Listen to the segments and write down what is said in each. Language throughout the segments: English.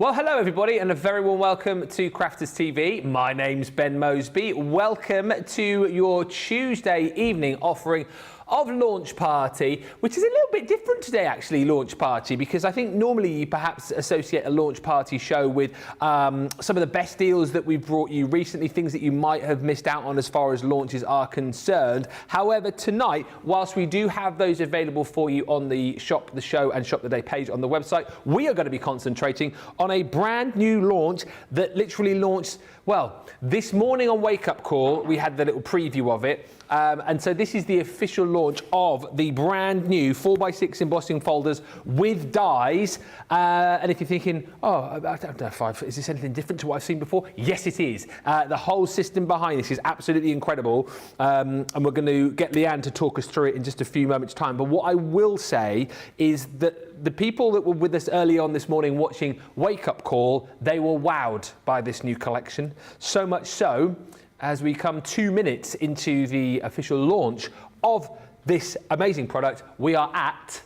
Well, hello everybody and a very warm welcome to Crafters TV. My name's Ben Moseby. Welcome to your Tuesday evening offering of Launch Party, which is a little bit different today actually, Launch Party, because I think normally you perhaps associate a Launch Party show with some of the best deals that we've brought you recently, things that you might have missed out on as far as launches are concerned. However, tonight, whilst we do have those available for you on the Shop the Show and Shop the Day page on the website, we are going to be concentrating on a brand new launch that literally launched, well, this morning on Wake Up Call. We had the little preview of it. And so this is the official launch of the brand new 4x6 embossing folders with dies. And if you're thinking, oh, I don't know if is this anything different to what I've seen before? Yes, it is. The whole system behind this is absolutely incredible. And we're going to get Leann to talk us through it in just a few moments' time. But what I will say is that the people that were with us early on this morning watching Wake Up Call, they were wowed by this new collection. So much so, as we come 2 minutes into the official launch of this amazing product, we are at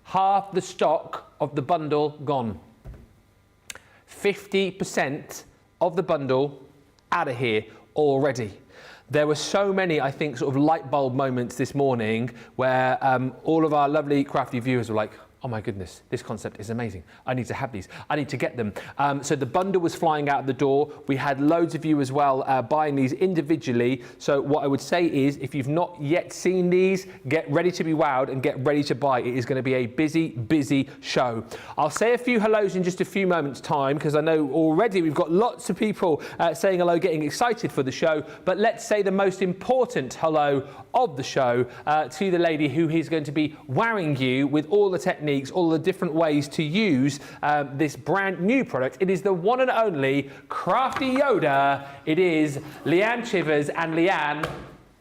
half the stock of the bundle gone. 50% of the bundle out of here already. There were so many, I think, sort of light bulb moments this morning where all of our lovely crafty viewers were like, oh my goodness, this concept is amazing. I need to have these. I need to get them. So the bundle was flying out the door. We had loads of you as well buying these individually. So what I would say is, if you've not yet seen these, get ready to be wowed and get ready to buy. It is going to be a busy, busy show. I'll say a few hellos in just a few moments' time, because I know already we've got lots of people saying hello, getting excited for the show. But let's say the most important hello of the show to the lady who is going to be wowing you with all the techniques, all the different ways to use this brand new product. It is the one and only Crafty Yoda. It is Leann Chivers. And Leann,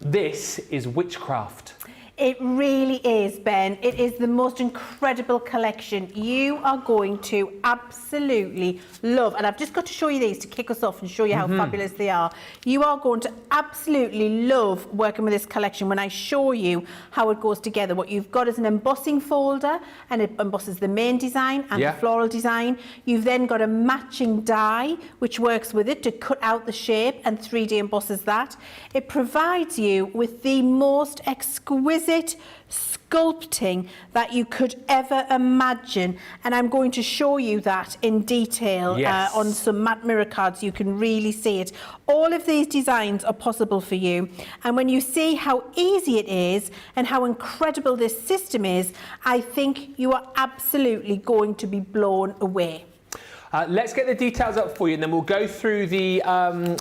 this is witchcraft. It really is, Ben. It is the most incredible collection. You are going to absolutely love, and I've just got to show you these to kick us off and show you how fabulous they are. You are going to absolutely love working with this collection when I show you how it goes together. What you've got is an embossing folder, and it embosses the main design and the floral design. You've then got a matching die, which works with it to cut out the shape and 3D embosses that. It provides you with the most exquisite sculpting that you could ever imagine, and I'm going to show you that in detail on some matte mirror cards. You can really see it. All of these designs are possible for you, and when you see how easy it is and how incredible this system is, I think you are absolutely going to be blown away. Let's get the details up for you, and then we'll go through the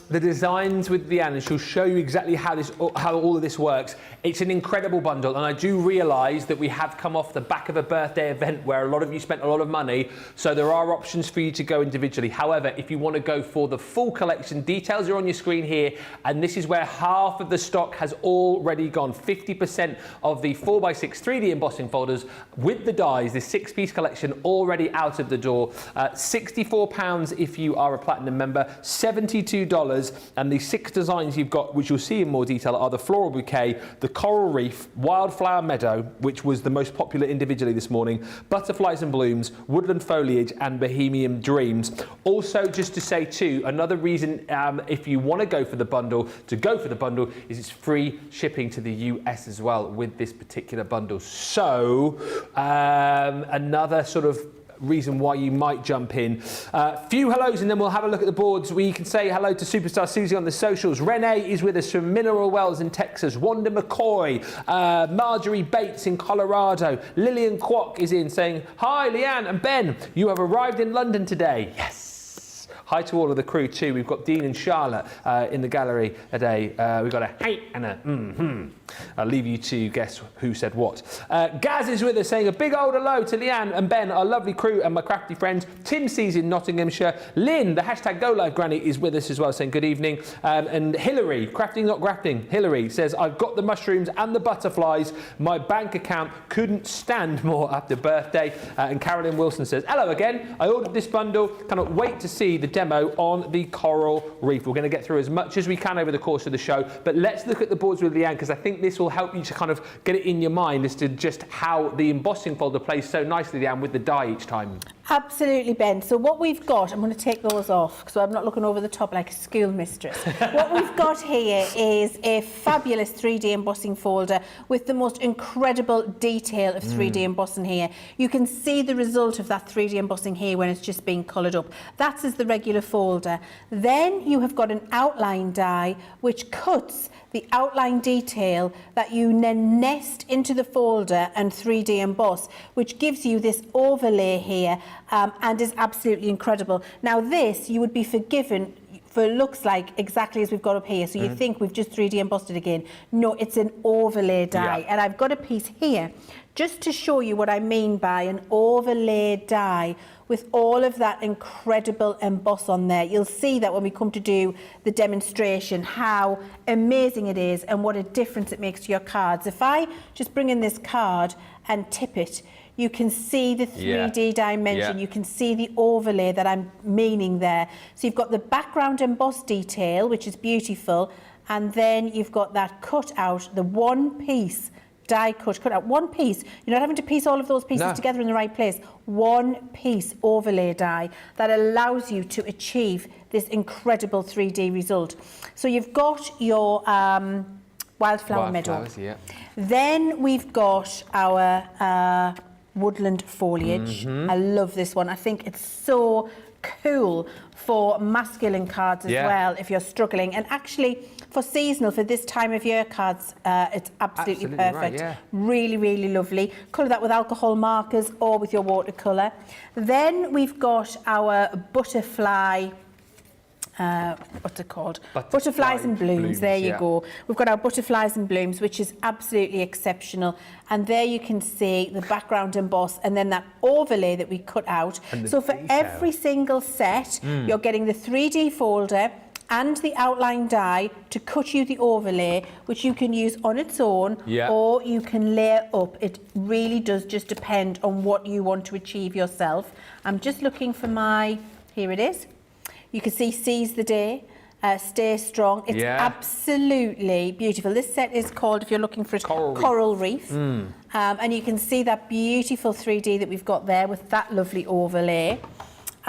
designs with Leann, and she'll show you exactly how all of this works. It's an incredible bundle, and I do realise that we have come off the back of a birthday event where a lot of you spent a lot of money, so there are options for you to go individually. However, if you want to go for the full collection, details are on your screen here, and this is where half of the stock has already gone. 50% of the 4x6 3D embossing folders with the dies, this 6-piece collection, already out of the door. £64 if you are a platinum member, $72, and the 6 designs you've got, which you'll see in more detail, are the floral bouquet, the coral reef, wildflower meadow, which was the most popular individually this morning, butterflies and blooms, woodland foliage, and bohemian dreams. Also, just to say too, another reason if you want to go for the bundle, is it's free shipping to the US as well with this particular bundle. So another sort of reason why you might jump in. Few hellos, and then we'll have a look at the boards. We can say hello to Superstar Susie on the socials. Renee is with us from Mineral Wells in Texas. Wanda McCoy, Marjorie Bates in Colorado. Lillian Kwok is in saying, hi Leann and Ben, you have arrived in London today. Yes. Hi to all of the crew too. We've got Dean and Charlotte in the gallery today. We've got a hey and a I'll leave you to guess who said what. Gaz is with us saying a big old hello to Leann and Ben, our lovely crew and my crafty friends. Tim C's in Nottinghamshire. Lynn, the hashtag GoLiveGranny, is with us as well, saying good evening. And Hillary, crafting not grafting, Hillary says, I've got the mushrooms and the butterflies. My bank account couldn't stand more after birthday. And Carolyn Wilson says, hello again. I ordered this bundle. Cannot wait to see the demo on the coral reef. We're going to get through as much as we can over the course of the show, but let's look at the boards with Leann, because I think this will help you to kind of get it in your mind as to just how the embossing folder plays so nicely, Leann, with the die each time. Absolutely, Ben. So what we've got, I'm going to take those off so I'm not looking over the top like a school mistress. What we've got here is a fabulous 3D embossing folder with the most incredible detail of 3D embossing here. You can see the result of that 3D embossing here when it's just being coloured up. That's as the regular folder. Then you have got an outline die which cuts the outline detail that you then nest into the folder and 3D emboss, which gives you this overlay here and is absolutely incredible. Now this, you would be forgiven for it looks like exactly as we've got up here. So you think we've just 3D embossed it again. No, it's an overlay die. And I've got a piece here just to show you what I mean by an overlay die with all of that incredible emboss on there. You'll see that when we come to do the demonstration, how amazing it is and what a difference it makes to your cards. If I just bring in this card and tip it, you can see the 3D dimension, you can see the overlay that I'm meaning there. So you've got the background embossed detail, which is beautiful, and then you've got that cut out, the one piece die cut out, one piece. You're not having to piece all of those pieces together in the right place. One piece overlay die that allows you to achieve this incredible 3D result. So you've got your wildflower meadow. Then we've got our woodland foliage. I love this one. I think it's so cool for masculine cards as well if you're struggling, and actually for seasonal, for this time of year cards, it's absolutely perfect. Really lovely. Colour that with alcohol markers or with your watercolour. Then we've got our butterfly, what's it called? Butterflies and blooms. There you go. We've got our butterflies and blooms, which is absolutely exceptional. And there you can see the background emboss and then that overlay that we cut out. So for every single set, you're getting the 3D folder and the outline die to cut you the overlay, which you can use on its own or you can layer up. It really does just depend on what you want to achieve yourself. I'm just looking for my, here it is. You can see Seize the Day, Stay Strong. It's absolutely beautiful. This set is called, if you're looking for it, Coral Reef. And you can see that beautiful 3D that we've got there with that lovely overlay.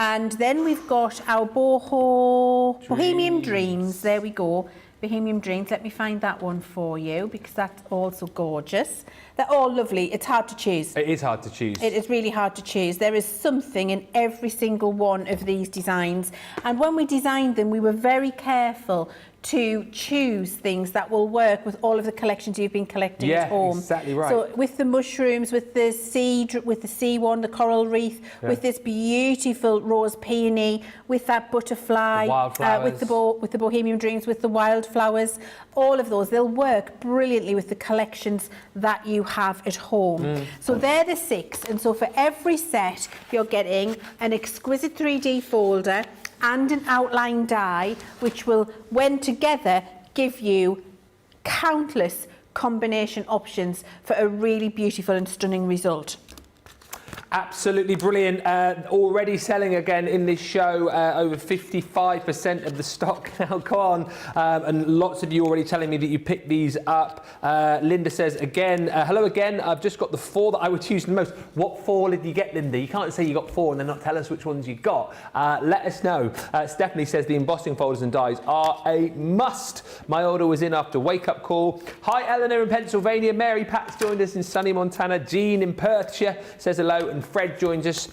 And then we've got our Bohemian Dreams. There we go. Bohemian Dreams. Let me find that one for you because that's also gorgeous. They're all lovely. It's hard to choose. It is hard to choose. It is really hard to choose. There is something in every single one of these designs. And when we designed them, we were very careful to choose things that will work with all of the collections you've been collecting at home. Exactly right. So with the mushrooms, with the sea one, the coral wreath, with this beautiful rose peony, with that butterfly, with the Bohemian Dreams, with the wildflowers, all of those, they'll work brilliantly with the collections that you have at home. So they're the 6, and so for every set you're getting an exquisite 3D folder and an outline die, which will, when together, give you countless combination options for a really beautiful and stunning result. Absolutely brilliant. Already selling again in this show. Over 55% of the stock now gone. And lots of you already telling me that you picked these up. Linda says again, hello again. I've just got the 4 that I would use the most. What 4 did you get, Linda? You can't say you got 4 and then not tell us which ones you got. Let us know. Stephanie says the embossing folders and dies are a must. My order was in after wake up call. Hi, Eleanor in Pennsylvania. Mary Pat's joined us in sunny Montana. Jean in Perthshire says hello. And Fred joins us.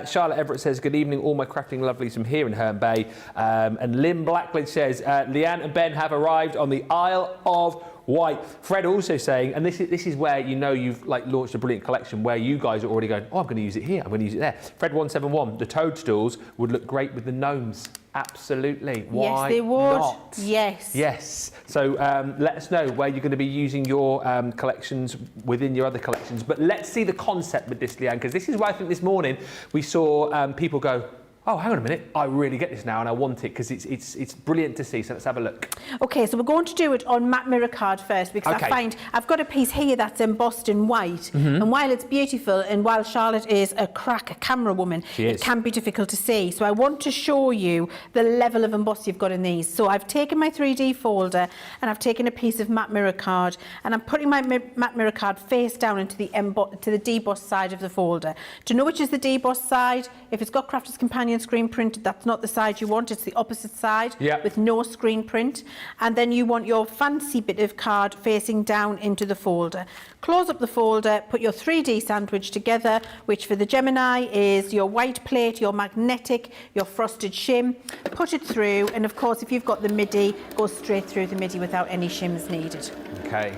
Charlotte Everett says, good evening, all my crafting lovelies from here in Herne Bay. And Lynn Blackledge says, Leanne and Ben have arrived on the Isle of Wight. Fred also saying, and this is where you know you've like launched a brilliant collection where you guys are already going, oh, I'm going to use it here, I'm going to use it there. Fred 171, the toadstools would look great with the gnomes. Absolutely. Why yes, they would. Not? Yes. Yes. So let us know where you're going to be using your collections within your other collections. But let's see the concept with this, Leanne, because this is why I think this morning we saw people go, oh, hang on a minute, I really get this now and I want it because it's brilliant to see. So let's have a look. Okay, so we're going to do it on matte mirror card first because I find I've got a piece here that's embossed in white, and while it's beautiful and while Charlotte is a camera woman, it can be difficult to see. So I want to show you the level of emboss you've got in these. So I've taken my 3D folder and I've taken a piece of matte mirror card and I'm putting my matte mirror card face down into the deboss side of the folder. To know which is the deboss side, if it's got Crafter's Companion screen print, that's not the side you want, it's the opposite side with no screen print. And then you want your fancy bit of card facing down into the folder. Close up the folder, put your 3D sandwich together, which for the Gemini is your white plate, your magnetic, your frosted shim. Put it through, and of course if you've got the MIDI, go straight through the MIDI without any shims needed. Okay.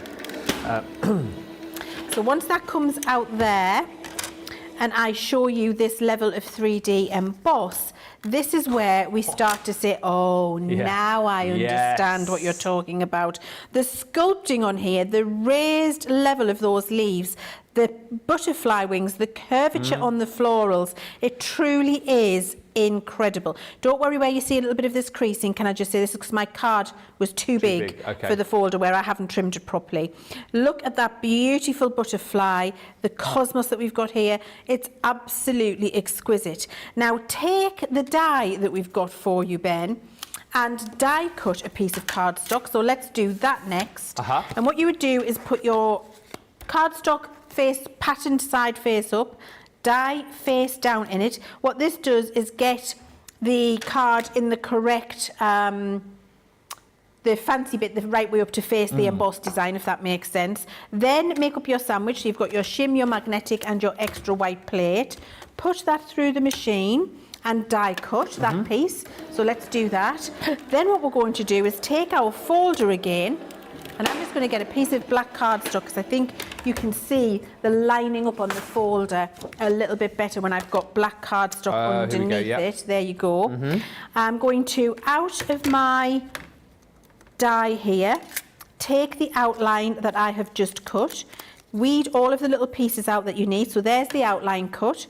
So once that comes out there, and I show you this level of 3D emboss, this is where we start to say, oh, now I understand what you're talking about. The sculpting on here, the raised level of those leaves, the butterfly wings, the curvature on the florals, it truly is incredible. Don't worry where you see a little bit of this creasing. Can I just say this is because my card was too big. For the folder where I haven't trimmed it properly. Look at that beautiful butterfly, the cosmos that we've got here. It's absolutely exquisite. Now take the die that we've got for you, Ben, and die cut a piece of cardstock. So let's do that next. And what you would do is put your cardstock face patterned side face up, die face down in it. What this does is get the card in the correct, the fancy bit, the right way up to face the embossed design, if that makes sense. Then make up your sandwich. So you've got your shim, your magnetic and your extra white plate. Put that through the machine and die cut that piece. So let's do that. Then what we're going to do is take our folder again, and I'm just going to get a piece of black cardstock because I think you can see the lining up on the folder a little bit better when I've got black cardstock underneath it. There you go. I'm going to, out of my die here, take the outline that I have just cut, weed all of the little pieces out that you need. So there's the outline cut.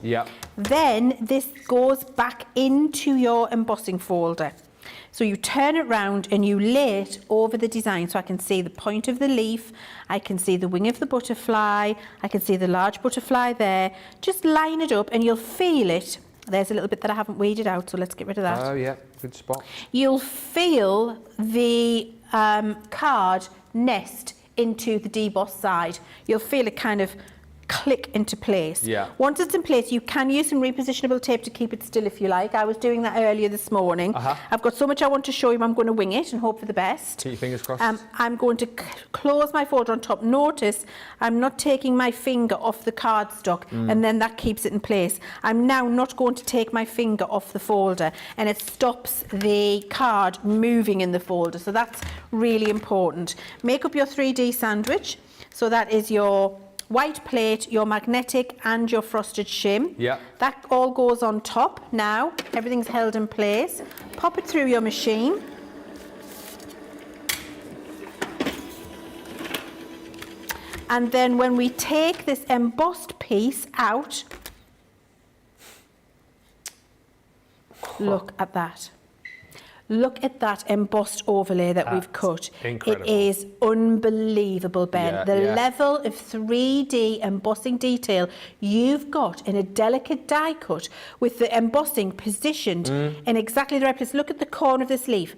Then this goes back into your embossing folder. So you turn it round and you lay it over the design. So I can see the point of the leaf, I can see the wing of the butterfly, I can see the large butterfly there. Just line it up and you'll feel it. There's a little bit that I haven't weeded out, so let's get rid of that. Oh yeah, good spot. You'll feel the card nest into the deboss side. You'll feel it kind of click into place. Once it's in place, you can use some repositionable tape to keep it still if you like. I was doing that earlier this morning. I've got so much I want to show you. I'm going to wing it and hope for the best. Keep your fingers crossed. I'm going to close my folder on top. Notice I'm not taking my finger off the cardstock and then that keeps it in place. I'm now not going to take my finger off the folder and it stops the card moving in the folder. So that's really important. Make up your 3D sandwich. So that is your white plate, your magnetic and your frosted shim. That all goes on top now. Everything's held in place. Pop it through your machine. And then when we take this embossed piece out, look at that. Look at that embossed overlay that we've cut. Incredible. It is unbelievable, Ben. The level of 3D embossing detail you've got in a delicate die cut with the embossing positioned in exactly the right place. Look at the corner of this leaf.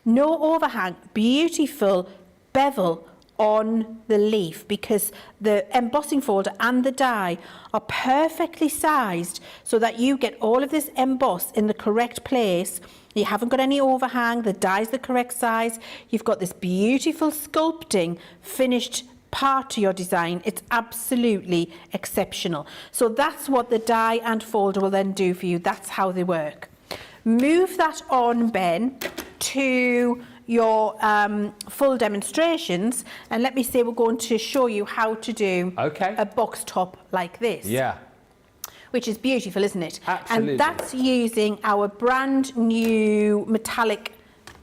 No overhang, beautiful bevel on the leaf because the embossing folder and the die are perfectly sized so that you get all of this emboss in the correct place. You haven't got any overhang, the die's the correct size. You've got this beautiful sculpting finished part to your design. It's absolutely exceptional. So that's what the die and folder will then do for you. That's how they work. Move that on, Ben, to your full demonstrations, and let me say we're going to show you how to do a box top like this. Which is beautiful, isn't it? Absolutely. And that's using our brand new metallic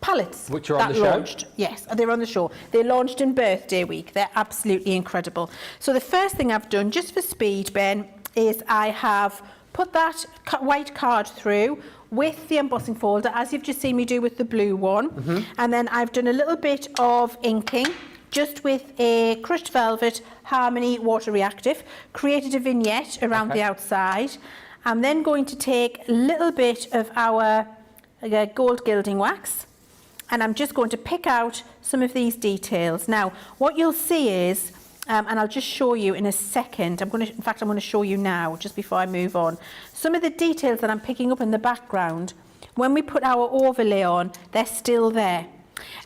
palettes. Which are on the show? Yes, they're on the show. They launched in birthday week. They're absolutely incredible. So the first thing I've done, just for speed, Ben, is I have put that white card through with the embossing folder, as you've just seen me do with the blue one. And then I've done a little bit of inking, just with a crushed velvet Harmony water reactive, created a vignette around the outside. I'm then going to take a little bit of our gold gilding wax, and I'm just going to pick out some of these details. Now, what you'll see is, and I'll just show you in a second, in fact, I'm going to show you now, just before I move on. Some of the details that I'm picking up in the background, when we put our overlay on, they're still there.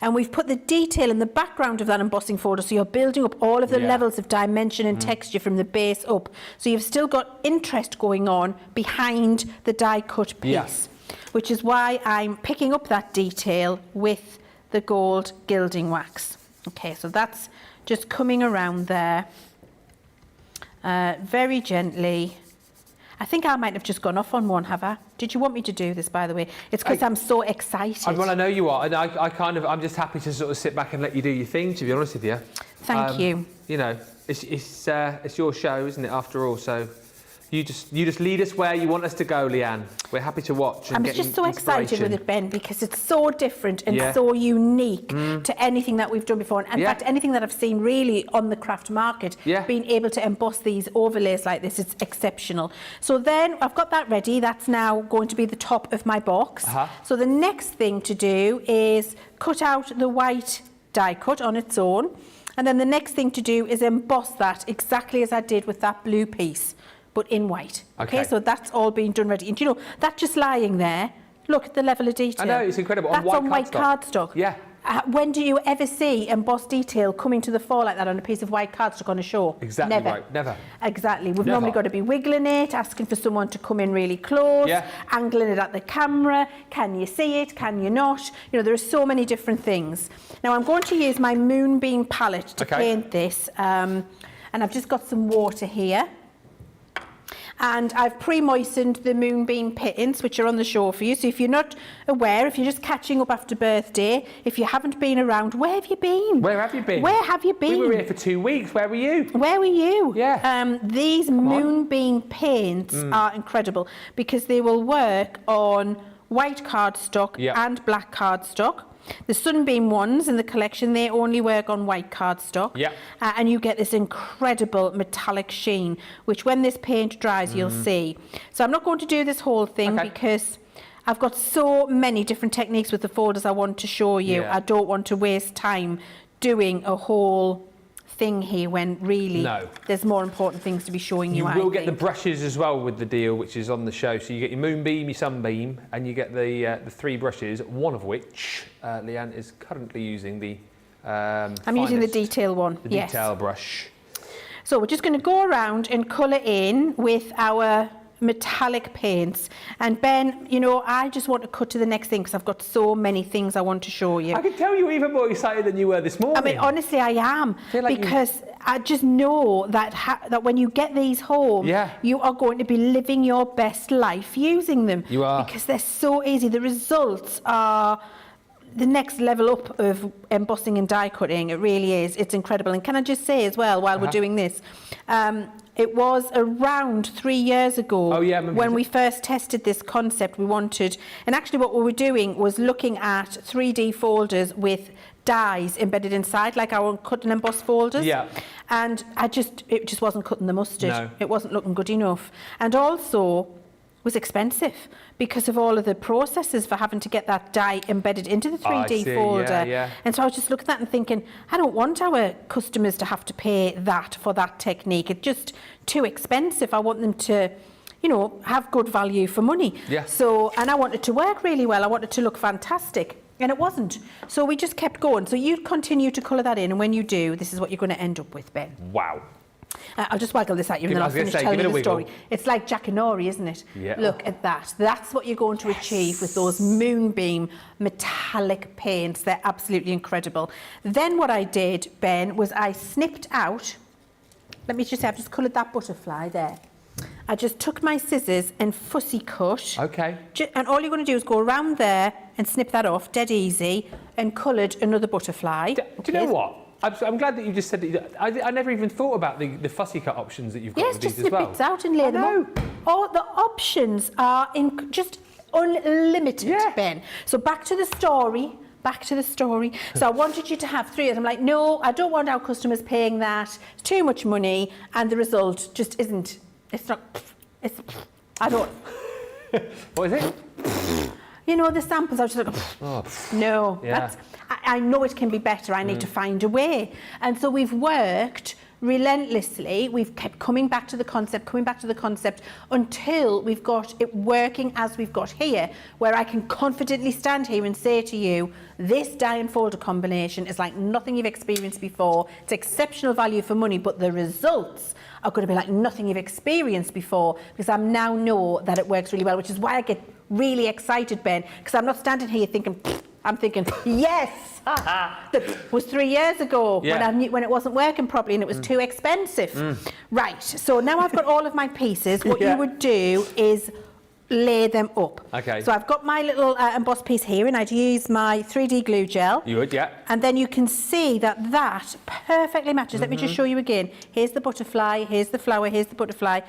And we've put the detail in the background of that embossing folder, so you're building up all of the levels of dimension and texture from the base up. So you've still got interest going on behind the die cut piece, which is why I'm picking up that detail with the gold gilding wax. Okay, so that's just coming around there very gently. I think I might have just gone off on one, have I? Did you want me to do this, by the way? It's because I'm so excited. Well, I know you are, and I'm just happy to sort of sit back and let you do your thing, to be honest with you. Thank you. You know, it's your show, isn't it, after all? So you just lead us where you want us to go, Leanne. We're happy to watch and I'm get just so excited with it, Ben, because it's so different and Yeah. so unique to anything that we've done before. And in fact, anything that I've seen really on the craft market, being able to emboss these overlays like this, it's exceptional. So then I've got that ready. That's now going to be the top of my box. So the next thing to do is cut out the white die cut on its own. And then the next thing to do is emboss that exactly as I did with that blue piece, but in white. Okay, so that's all been done ready. And you know, that just lying there, look at the level of detail. I know, it's incredible. That's on white cardstock. Yeah. When do you ever see embossed detail coming to the fore like that on a piece of white cardstock on a show? Exactly. Never. Right, never. Exactly. We've normally got to be wiggling it, asking for someone to come in really close, angling it at the camera. Can you see it? Can you not? You know, there are so many different things. Now I'm going to use my Moonbeam palette to paint this, and I've just got some water here. And I've pre-moistened the Moonbeam pittance, which are on the show for you. So if you're not aware, if you're just catching up after birthday, if you haven't been around, where have you been? Where have you been? Where have you been? We were here for 2 weeks. Where were you? Where were you? Yeah. These Moonbeam paints are incredible because they will work on white cardstock and black cardstock. The Sunbeam ones in the collection, they only work on white cardstock. And you get this incredible metallic sheen, which when this paint dries, you'll see. So I'm not going to do this whole thing because I've got so many different techniques with the folders I want to show you. I don't want to waste time doing a whole thing here when really there's more important things to be showing you. You will get the brushes as well with the deal, which is on the show. So you get your Moonbeam, your Sunbeam, and you get the 3 brushes, one of which Leanne is currently using the I'm using the detail one. The detail brush. So we're just going to go around and colour in with our metallic paints. And Ben, you know, I just want to cut to the next thing because I've got so many things I want to show you. I can tell you're even more excited than you were this morning. I mean, honestly, I am, because I just know that that when you get these home, you are going to be living your best life using them. You are. Because they're so easy. The results are the next level up of embossing and die cutting. It really is. It's incredible. And can I just say as well, while we're doing this, it was around 3 years ago when we first tested this concept. We wanted, and actually what we were doing was looking at 3D folders with dies embedded inside, like our cut and emboss folders. And it just wasn't cutting the mustard. No. It wasn't looking good enough. And also was expensive because of all of the processes for having to get that die embedded into the 3D folder. And so I was just looking at that and thinking, I don't want our customers to have to pay that for that technique. It's just too expensive. I want them to, you know, have good value for money. So, and I want it to work really well. I want it to look fantastic. And it wasn't. So we just kept going. So you continue to colour that in, and when you do, this is what you're going to end up with, Ben. Wow. I'll just waggle this at you and then I'll finish telling you the story. It's like Jack and Nori, isn't it? Look at that. That's what you're going to achieve with those Moonbeam metallic paints. They're absolutely incredible. Then what I did, Ben, was I snipped out, let me just say, I've just coloured that butterfly there. I just took my scissors and fussy cut. And all you're going to do is go around there and snip that off, dead easy, and coloured another butterfly. Do you know what? I'm glad that you just said that. I never even thought about the fussy cut options that you've got Yes, with just these as well. snip bits out and lay them up. Oh, the options are just unlimited, Ben. So back to the story. So I wanted you to have 3 of them. I'm like, no, I don't want our customers paying that. It's too much money, and the result just isn't. It's not. It's. I don't. What is it? You know, the samples. I was just like, no. Yeah. I know it can be better. I need to find a way. And so we've worked relentlessly. We've kept coming back to the concept, until we've got it working as we've got here, where I can confidently stand here and say to you, this die and folder combination is like nothing you've experienced before. It's exceptional value for money, but the results are going to be like nothing you've experienced before, because I now know that it works really well, which is why I get really excited, Ben, because I'm not standing here thinking, I'm thinking, yes, that was 3 years ago when it wasn't working properly and it was too expensive. Right, so now I've got all of my pieces. What you would do is lay them up. Okay. So I've got my little embossed piece here, and I'd use my 3D glue gel. You would, yeah. And then you can see that that perfectly matches. Let me just show you again. Here's the butterfly, here's the flower, here's the butterfly,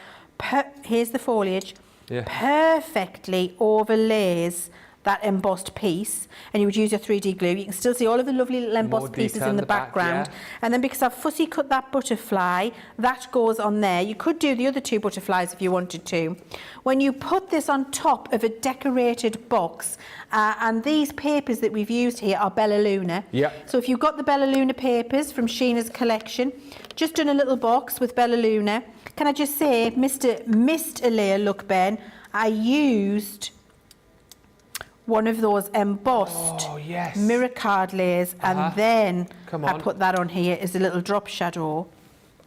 here's the foliage. Yeah. Perfectly overlays that embossed piece, and you would use your 3D glue. You can still see all of the lovely little embossed pieces in the background. And then because I've fussy cut that butterfly, that goes on there. You could do the other 2 butterflies if you wanted to. When you put this on top of a decorated box, and these papers that we've used here are Bella Luna. Yeah. So if you've got the Bella Luna papers from Sheena's collection, just done a little box with Bella Luna. Can I just say, missed a layer, look, Ben, I used one of those embossed mirror card layers, and then I put that on here as a little drop shadow.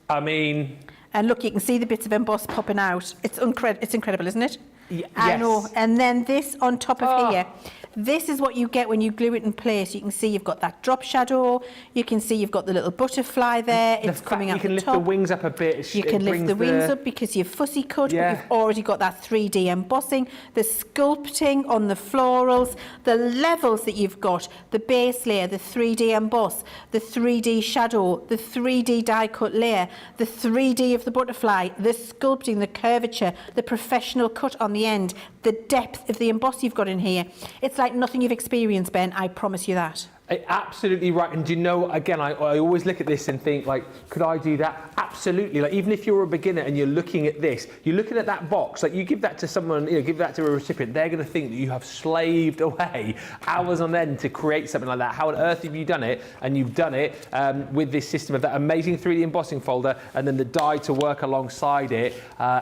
I mean... And look, you can see the bits of embossed popping out. It's incredible, isn't it? Yes. I know. And then this on top of here. This is what you get when you glue it in place. You can see you've got that drop shadow. You can see you've got the little butterfly there. It's coming out the top. You can lift the wings up a bit. You can lift the wings up because you've fussy cut, but you've already got that 3D embossing, the sculpting on the florals, the levels that you've got, the base layer, the 3D emboss, the 3D shadow, the 3D die cut layer, the 3D of the butterfly, the sculpting, the curvature, the professional cut on the end, the depth of the emboss you've got in here. It's like nothing you've experienced, Ben, I promise you that. Absolutely right. And do you know, again, I always look at this and think, like, could I do that? Absolutely. Like, even if you're a beginner and you're looking at this, you're looking at that box, like you give that to someone, give that to a recipient, they're going to think that you have slaved away hours on end to create something like that. How on earth have you done it? And you've done it with this system of that amazing 3D embossing folder and then the die to work alongside it.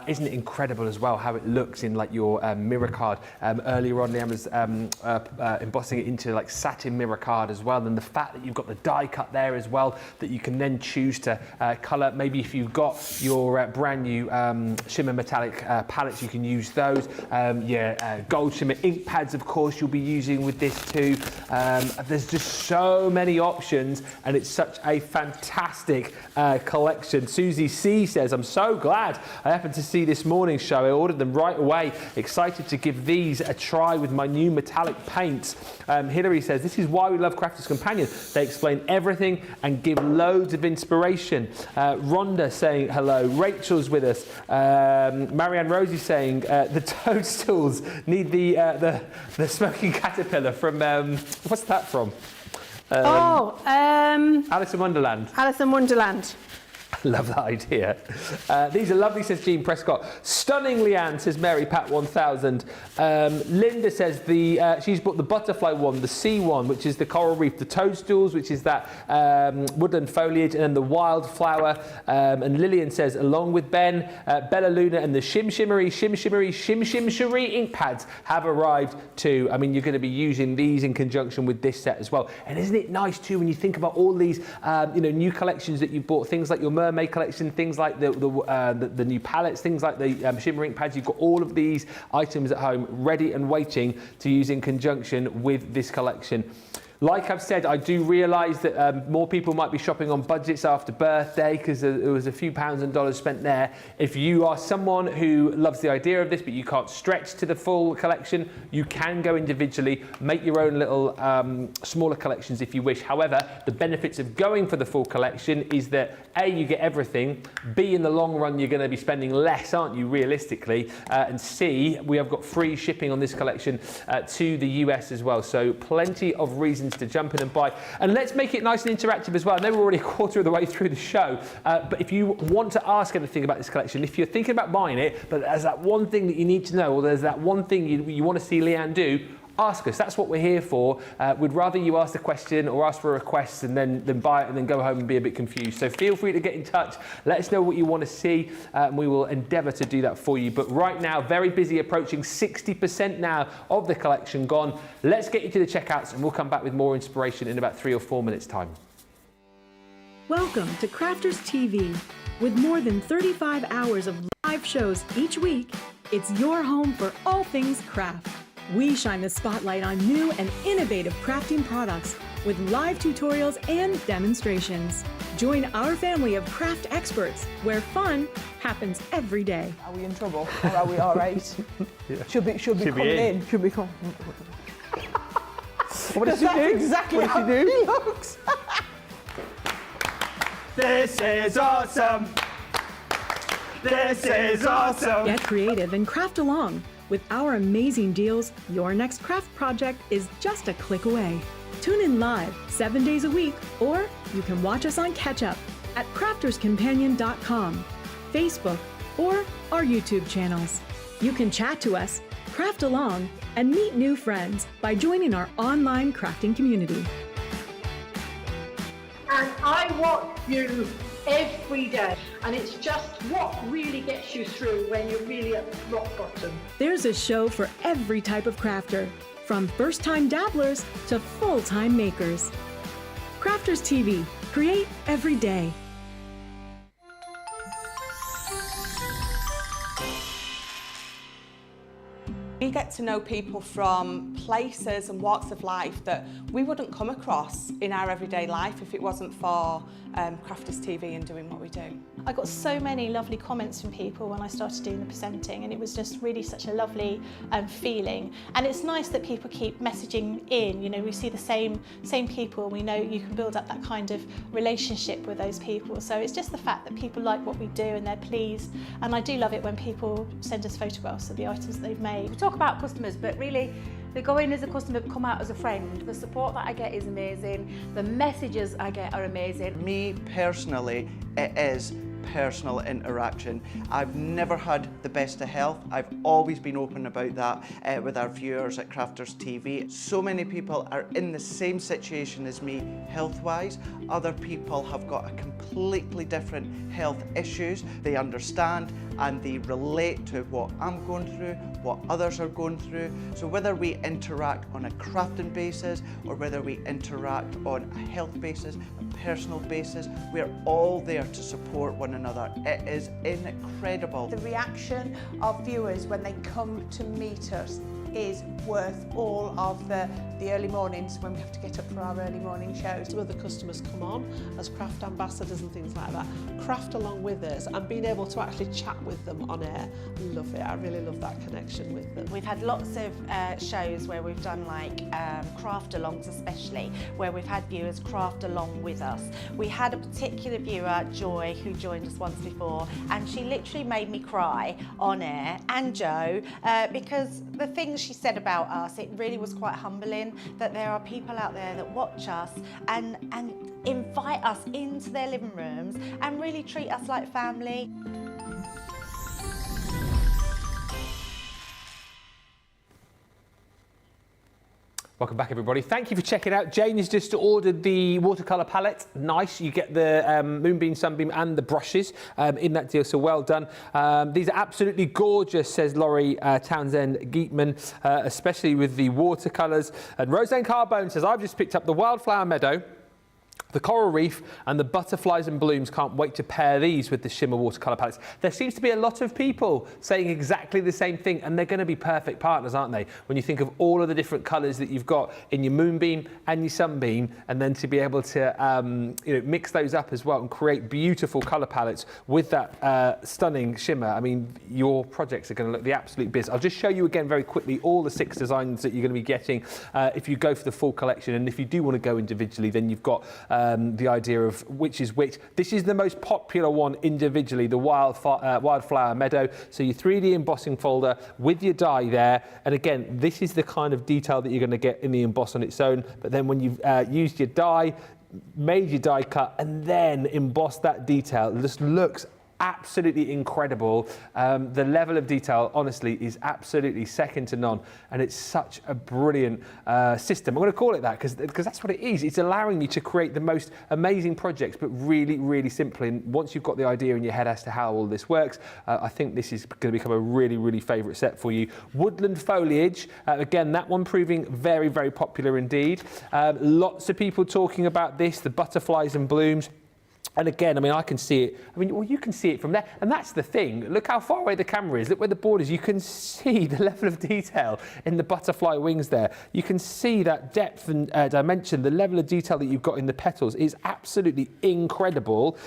Isn't it incredible as well how it looks in like your mirror card? Earlier on, Leann was embossing it into like satin mirror card as well, and the fact that you've got the die cut there as well that you can then choose to colour. Maybe if you've got your brand new shimmer metallic palettes, you can use those. Gold shimmer ink pads, of course, you'll be using with this too. There's just so many options, and it's such a fantastic collection. Susie C says, I'm so glad I happened to see this morning's show. I ordered them right away. Excited to give these a try with my new metallic paints. Hilary says, this is why we love Crafters Companion. They explain everything and give loads of inspiration. Rhonda saying hello. Rachel's with us. Marianne Rosie saying the toadstools need the smoking caterpillar from what's that from? Alice in Wonderland. Alice in Wonderland. Love that idea. These are lovely, says Jean Prescott. Stunning, Leanne, says Mary Pat 1000. Linda says she's bought the butterfly one, the sea one, which is the coral reef, the toadstools, which is that woodland foliage, and then the wildflower. And Lillian says, along with Ben, Bella Luna and the Shim Shimmery ink pads have arrived too. I mean, you're going to be using these in conjunction with this set as well. And isn't it nice too when you think about all these new collections that you bought, things like your mermaid collection, things like the new palettes, things like the shimmer ink pads. You've got all of these items at home ready and waiting to use in conjunction with this collection. Like I've said, I do realise that more people might be shopping on budgets after birthday because there was a few pounds and dollars spent there. If you are someone who loves the idea of this but you can't stretch to the full collection, you can go individually, make your own little smaller collections if you wish. However, the benefits of going for the full collection is that A, you get everything, B, in the long run you're going to be spending less, aren't you, realistically, and C, we have got free shipping on this collection to the US as well. So plenty of reasons to jump in and buy. And let's make it nice and interactive as well. I know we're already a quarter of the way through the show, but if you want to ask anything about this collection, if you're thinking about buying it, but there's that one thing that you need to know, or there's that one thing you want to see Leann do, ask us. That's what we're here for. We'd rather you ask the question or ask for a request and then buy it and then go home and be a bit confused. So feel free to get in touch. Let us know what you want to see and we will endeavour to do that for you. But right now, very busy, approaching 60% now of the collection gone. Let's get you to the checkouts and we'll come back with more inspiration in about 3 or 4 minutes' time. Welcome to Crafters TV. With more than 35 hours of live shows each week, it's your home for all things craft. We shine the spotlight on new and innovative crafting products with live tutorials and demonstrations. Join our family of craft experts where fun happens every day. Are we in trouble or are we all right? Yeah. Should be coming in. Should be coming. What did she do? Exactly how she he looks. This is awesome. This is awesome. Get creative and craft along. With our amazing deals, your next craft project is just a click away. Tune in live 7 days a week, or you can watch us on Catch Up at crafterscompanion.com, Facebook, or our YouTube channels. You can chat to us, craft along, and meet new friends by joining our online crafting community. And I watch you every day, and it's just what really gets you through when you're really at rock bottom. There's a show for every type of crafter, from first-time dabblers to full-time makers. Crafters TV, create every day. We get to know people from places and walks of life that we wouldn't come across in our everyday life if it wasn't for Crafters TV and doing what we do. I got so many lovely comments from people when I started doing the presenting, and it was just really such a lovely feeling. And it's nice that people keep messaging in. You know, we see the same people, and we know you can build up that kind of relationship with those people. So it's just the fact that people like what we do and they're pleased. And I do love it when people send us photographs of the items that they've made. We talk about customers, but really they go in as a customer, come out as a friend. The support that I get is amazing. The messages I get are amazing. Me personally, it is personal interaction. I've never had the best of health. I've always been open about that with our viewers at Crafters TV. So many people are in the same situation as me health-wise. Other people have got a completely different health issues. They understand and they relate to what I'm going through, what others are going through. So whether we interact on a crafting basis or whether we interact on a health basis, a personal basis, we're all there to support one another. It is incredible. The reaction of viewers when they come to meet us is worth all of the early mornings when we have to get up for our early morning shows. Some of the customers come on as craft ambassadors and things like that, craft along with us, and being able to actually chat with them on air. I love it. I really love that connection with them. We've had lots of shows where we've done like craft alongs, especially where we've had viewers craft along with us. We had a particular viewer, Joy, who joined us once before, and she literally made me cry on air, and Joe, because the things she said about us, it really was quite humbling that there are people out there that watch us and invite us into their living rooms and really treat us like family. Welcome back, everybody. Thank you for checking out. Jane has just ordered the watercolour palette. Nice. You get the Moonbeam, Sunbeam and the brushes in that deal, so well done. These are absolutely gorgeous, says Laurie Townsend-Geatman, especially with the watercolours. And Roseanne Carbone says, I've just picked up the Wildflower Meadow The coral reef and the butterflies and blooms, can't wait to pair these with the shimmer watercolour palettes. There seems to be a lot of people saying exactly the same thing, and they're going to be perfect partners, aren't they? When you think of all of the different colours that you've got in your moonbeam and your sunbeam, and then to be able to mix those up as well and create beautiful colour palettes with that stunning shimmer. I mean, your projects are going to look the absolute biz. I'll just show you again very quickly all the 6 designs that you're going to be getting if you go for the full collection, and if you do want to go individually, then you've got the idea of which is which. This is the most popular one individually, the Wildflower Meadow. So your 3D embossing folder with your die there. And again, this is the kind of detail that you're going to get in the emboss on its own. But then when you've used your die, made your die cut, and then embossed that detail, it just looks absolutely incredible. The level of detail, honestly, is absolutely second to none, and it's such a brilliant system. I'm going to call it that because that's what it is. It's allowing you to create the most amazing projects, but really, really simply. And once you've got the idea in your head as to how all this works, I think this is going to become a really, really favourite set for you. Woodland Foliage, again, that one proving very, very popular indeed. Lots of people talking about this, the butterflies and blooms. And again, I mean, I can see it. I mean, well, you can see it from there. And that's the thing. Look how far away the camera is. Look where the board is. You can see the level of detail in the butterfly wings there. You can see that depth and dimension. The level of detail that you've got in the petals is absolutely incredible.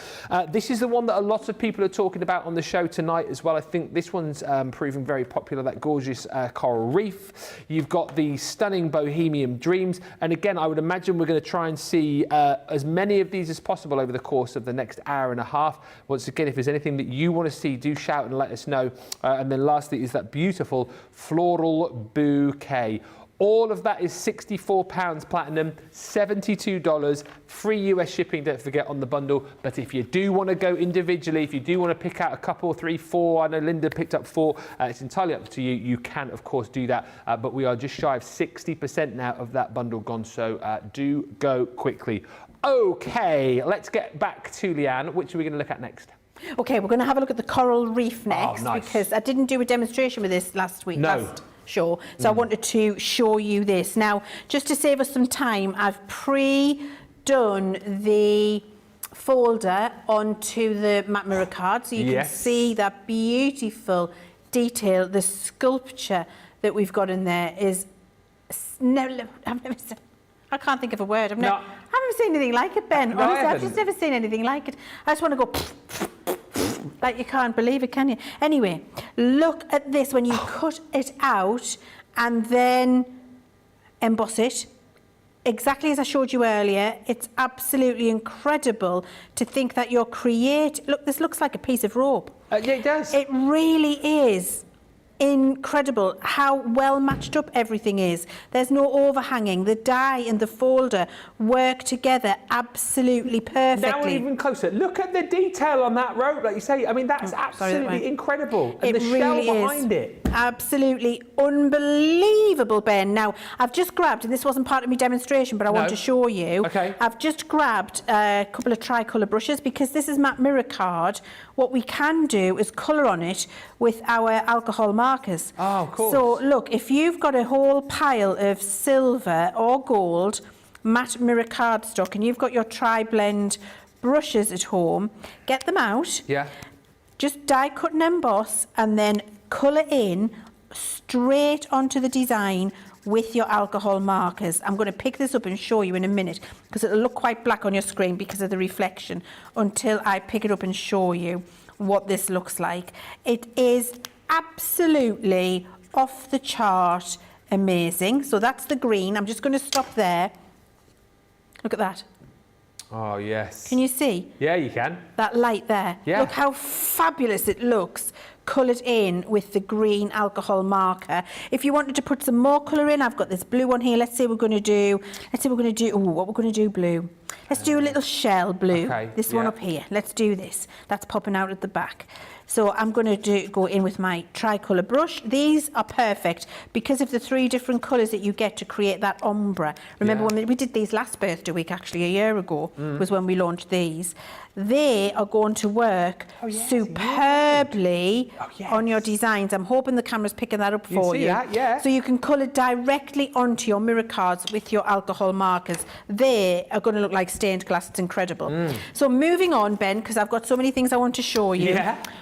This is the one that a lot of people are talking about on the show tonight as well. I think this one's proving very popular, that gorgeous coral reef. You've got the stunning Bohemian Dreams. And again, I would imagine we're going to try and see as many of these as possible over the course of the next hour and a half. Once again, if there's anything that you want to see, do shout and let us know. And then lastly is that beautiful floral bouquet. All of that is £64 platinum, $72, free US shipping, don't forget, on the bundle. But if you do want to go individually, if you do want to pick out a couple, 3, 4, I know Linda picked up 4, it's entirely up to you. You can, of course, do that. But we are just shy of 60% now of that bundle gone, so do go quickly. Okay, let's get back to Leanne. Which are we going to look at next? Okay, we're going to have a look at the coral reef next, nice. Because I didn't do a demonstration with this last week. No. Show. So I wanted to show you this. Now, just to save us some time, I've pre-done the folder onto the matte mirror card, so you can see that beautiful detail. The sculpture that we've got in there is... I can't think of a word. I've never seen anything like it, Ben. No, honestly, I've just never seen anything like it. I just want to go like you can't believe it, can you? Anyway, look at this when you cut it out and then emboss it. Exactly as I showed you earlier, it's absolutely incredible to think that you're Look, this looks like a piece of rope. Yeah, it does. It really is. Incredible how well matched up everything is. There's no overhanging. The die and the folder work together absolutely perfectly. Now we're even closer. Look at the detail on that rope, like you say. I mean, that's absolutely incredible. And it the really shell behind it. Absolutely unbelievable, Ben. Now, I've just grabbed, and this wasn't part of my demonstration, but I want to show you. Okay. I've just grabbed a couple of tricolour brushes because this is matte mirror card. What we can do is colour on it with our alcohol markers. Oh, of course. So, look, if you've got a whole pile of silver or gold matte mirror cardstock and you've got your tri-blend brushes at home, get them out. Yeah. Just die cut and emboss and then colour in straight onto the design with your alcohol markers. I'm going to pick this up and show you in a minute because it'll look quite black on your screen because of the reflection until I pick it up and show you what this looks like. It is absolutely off the chart amazing. So that's the green. I'm just going to stop there. Look at that. Oh, yes. Can you see? Yeah, you can. That light there. Yeah. Look how fabulous it looks, coloured in with the green alcohol marker. If you wanted to put some more colour in, I've got this blue one here. Let's say we're going to do, what we're going to do blue. Let's do a little shell blue. Okay, This one up here. Let's do this. That's popping out at the back. So I'm going to go in with my tricolour brush. These are perfect because of the 3 different colours that you get to create that ombre. Remember when we did these last birthday week, actually a year ago, was when we launched these. They are going to work superbly on your designs. I'm hoping the camera's picking that up for you. So you can colour directly onto your mirror cards with your alcohol markers. They are going to look like stained glass. It's incredible. So moving on, Ben, because I've got so many things I want to show you.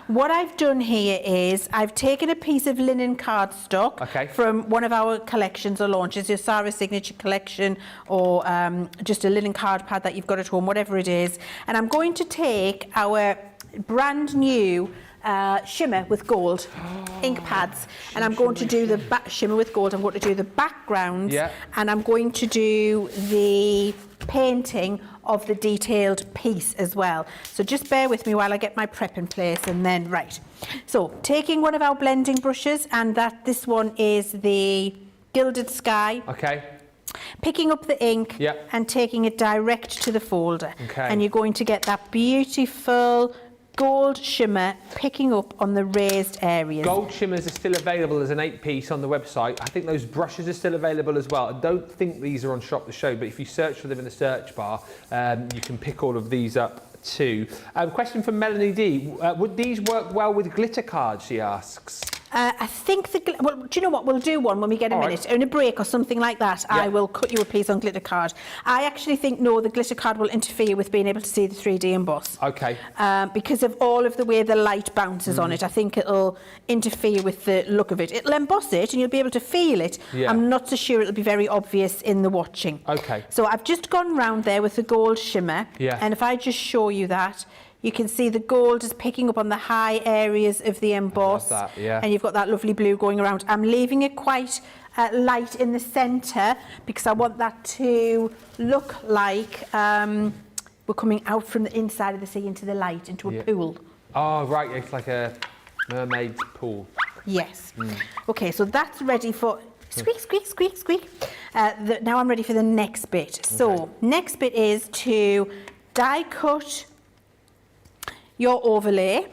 What I've done here is I've taken a piece of linen cardstock from one of our collections or launches, your Sarah Signature collection, or just a linen card pad that you've got at home, whatever it is. And I'm going to take our brand new shimmer with gold ink pads, and I'm going to do the shimmer with gold. I'm going to do the backgrounds, and I'm going to do the painting of the detailed piece as well. So just bear with me while I get my prep in place, and then so taking one of our blending brushes, and this one is the Gilded Sky. Picking up the ink and taking it direct to the folder, and you're going to get that beautiful gold shimmer picking up on the raised areas. Gold shimmers are still available as an 8-piece on the website. I think those brushes are still available as well. I don't think these are on Shop the Show, but if you search for them in the search bar, you can pick all of these up too. Question from Melanie D. Would these work well with glitter cards, she asks? I think well, do you know what? We'll do one when we get a minute. In a break or something like that, I will cut you a piece on glitter card. I actually think, no, the glitter card will interfere with being able to see the 3D emboss. Because of all of the way the light bounces on it, I think it'll interfere with the look of it. It'll emboss it and you'll be able to feel it. I'm not so sure it'll be very obvious in the watching. So I've just gone round there with the gold shimmer. And if I just show you that, you can see the gold is picking up on the high areas of the emboss, and you've got that lovely blue going around. I'm leaving it quite light in the centre because I want that to look like we're coming out from the inside of the sea into the light, into a pool. Oh, right, it's like a mermaid pool. Yes. Okay, so that's ready for... Squeak, squeak, squeak, squeak. Now I'm ready for the next bit. So, next bit is to die cut your overlay.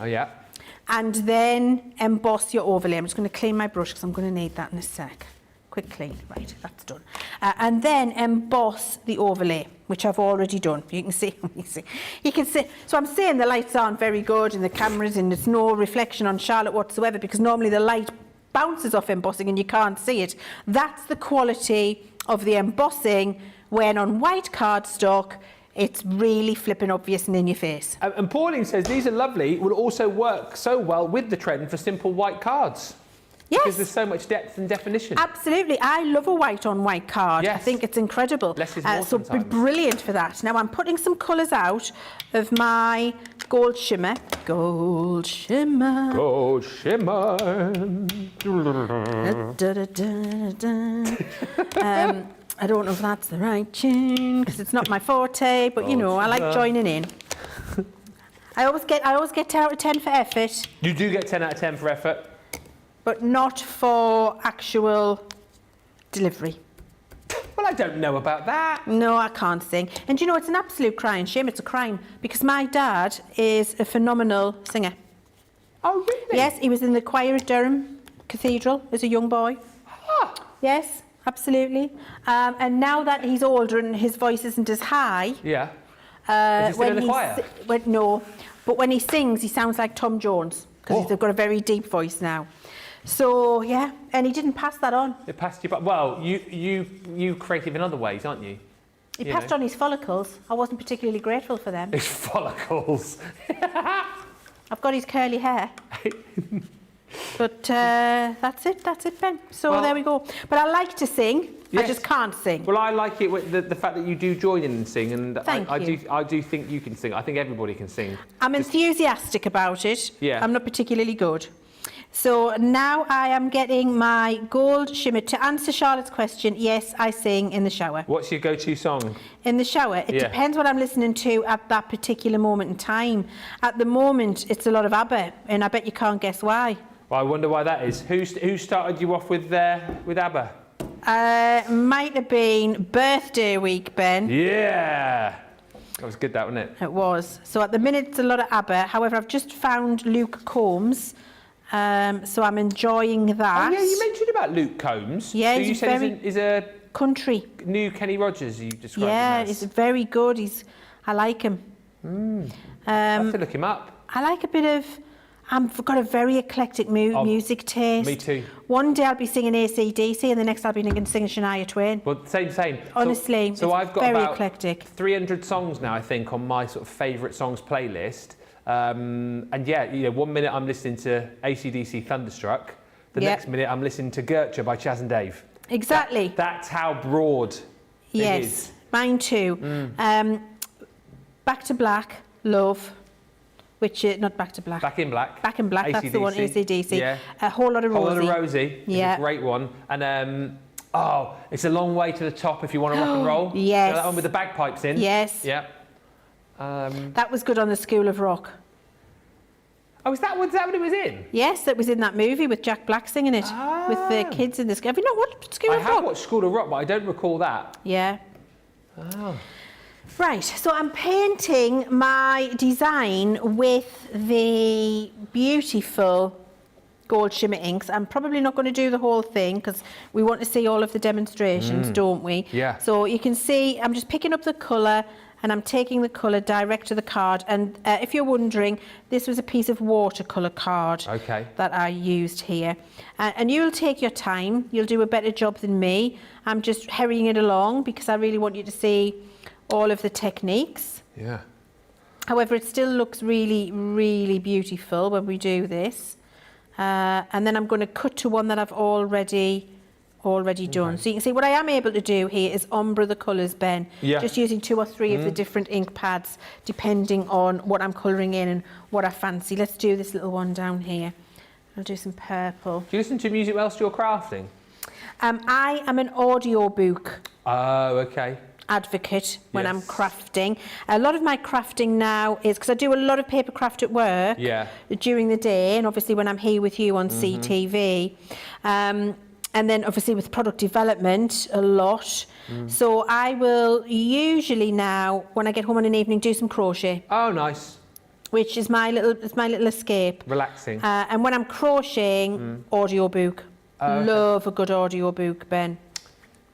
And then emboss your overlay. I'm just going to clean my brush because I'm going to need that in a sec. Quick clean. Right, that's done. And then emboss the overlay, which I've already done. You can see. You can see. So I'm saying the lights aren't very good and the cameras, and there's no reflection on Charlotte whatsoever because normally the light bounces off embossing and you can't see it. That's the quality of the embossing when on white cardstock it's really flipping obvious and in your face. And Pauline says these are lovely. It will also work so well with the trend for simple white cards. Yes. Because there's so much depth and definition. Absolutely. I love a white on white card. Yes. I think it's incredible. Less is more so sometimes. Brilliant for that. Now I'm putting some colours out of my gold shimmer. Gold shimmer. Gold shimmer. I don't know if that's the right tune because it's not my forte, but you know, I like joining in. I always get 10 out of 10 for effort. You do get 10 out of 10 for effort, but not for actual delivery. Well, I don't know about that. No, I can't sing. And you know, it's an absolute crying shame. It's a crime because my dad is a phenomenal singer. Oh, really? Yes, he was in the choir at Durham Cathedral as a young boy. Ah. Yes. Absolutely. And now that he's older and his voice isn't as high... Yeah. Is he still in the choir? No. But when he sings, he sounds like Tom Jones because he's got a very deep voice now. So, yeah. And he didn't pass that on. It passed you... Well, you creative in other ways, aren't you? He passed on his follicles. I wasn't particularly grateful for them. His follicles. I've got his curly hair. But that's it, Ben. So there we go. But I like to sing. Yes. I just can't sing. Well, I like it with the fact that you do join in and sing, and I do think you can sing. I think everybody can sing. I'm enthusiastic about it. Yeah. I'm not particularly good. So now I am getting my gold shimmer. To answer Charlotte's question, yes, I sing in the shower. What's your go-to song? In the shower? It depends what I'm listening to at that particular moment in time. At the moment, it's a lot of ABBA, and I bet you can't guess why. Well, I wonder why that is. Who started you off with ABBA? Might have been Birthday Week, Ben. Yeah. That was good, that, wasn't it? It was. So at the minute, it's a lot of ABBA. However, I've just found Luke Combs, so I'm enjoying that. Oh, yeah, you mentioned about Luke Combs. Yeah, so he's you said he's a country. new Kenny Rogers, you described Yeah, him as. he's very good. I like him. I have to look him up. I like a bit of... I've got a very eclectic music taste. Me too. One day I'll be singing AC/DC and the next I'll be singing Shania Twain. Well, same. Honestly, so I've got very about eclectic. 300 songs now, I think, on my sort of favourite songs playlist. And yeah, 1 minute I'm listening to AC/DC Thunderstruck. The next minute I'm listening to Gertrude by Chaz and Dave. Exactly. That's how broad it is. Mine too. Back to Black, love. Which not Back to Black. Back in Black. Back in Black. AC/DC. That's the one. AC/DC. Yeah. A Whole Lot of Rosie. Whole Lot of Rosie. Yeah. It's a great one. And It's a Long Way to the Top if you want to rock and roll. Yes. You know that one with the bagpipes in. Yes. Yeah. That was good on the School of Rock. Oh, was that what it was in? Yes, that was in that movie with Jack Black singing it with the kids in the school. Have you not watched School of Rock? I have watched School of Rock, but I don't recall that. Yeah. Oh. Right, so I'm painting my design with the beautiful gold shimmer inks. I'm probably not going to do the whole thing because we want to see all of the demonstrations, don't we? Yeah. So you can see I'm just picking up the colour and I'm taking the colour direct to the card. And if you're wondering, this was a piece of watercolour card that I used here. And you'll take your time. You'll do a better job than me. I'm just hurrying it along because I really want you to see all of the techniques. Yeah. However, it still looks really, really beautiful when we do this. And then I'm going to cut to one that I've already done. So you can see what I am able to do here is ombre the colours, Ben. Yeah. Just using 2 or 3 of the different ink pads, depending on what I'm colouring in and what I fancy. Let's do this little one down here. I'll do some purple. Do you listen to music whilst you're crafting? I am an audiobook. Oh, okay. Advocate when I'm crafting. A lot of my crafting now is because I do a lot of paper craft at work during the day, and obviously when I'm here with you on CTV, and then obviously with product development a lot. So I will usually now when I get home in an evening do some crochet. Oh, nice. Which is my little escape. Relaxing. And when I'm crocheting, audiobook. Love a good audiobook, Ben.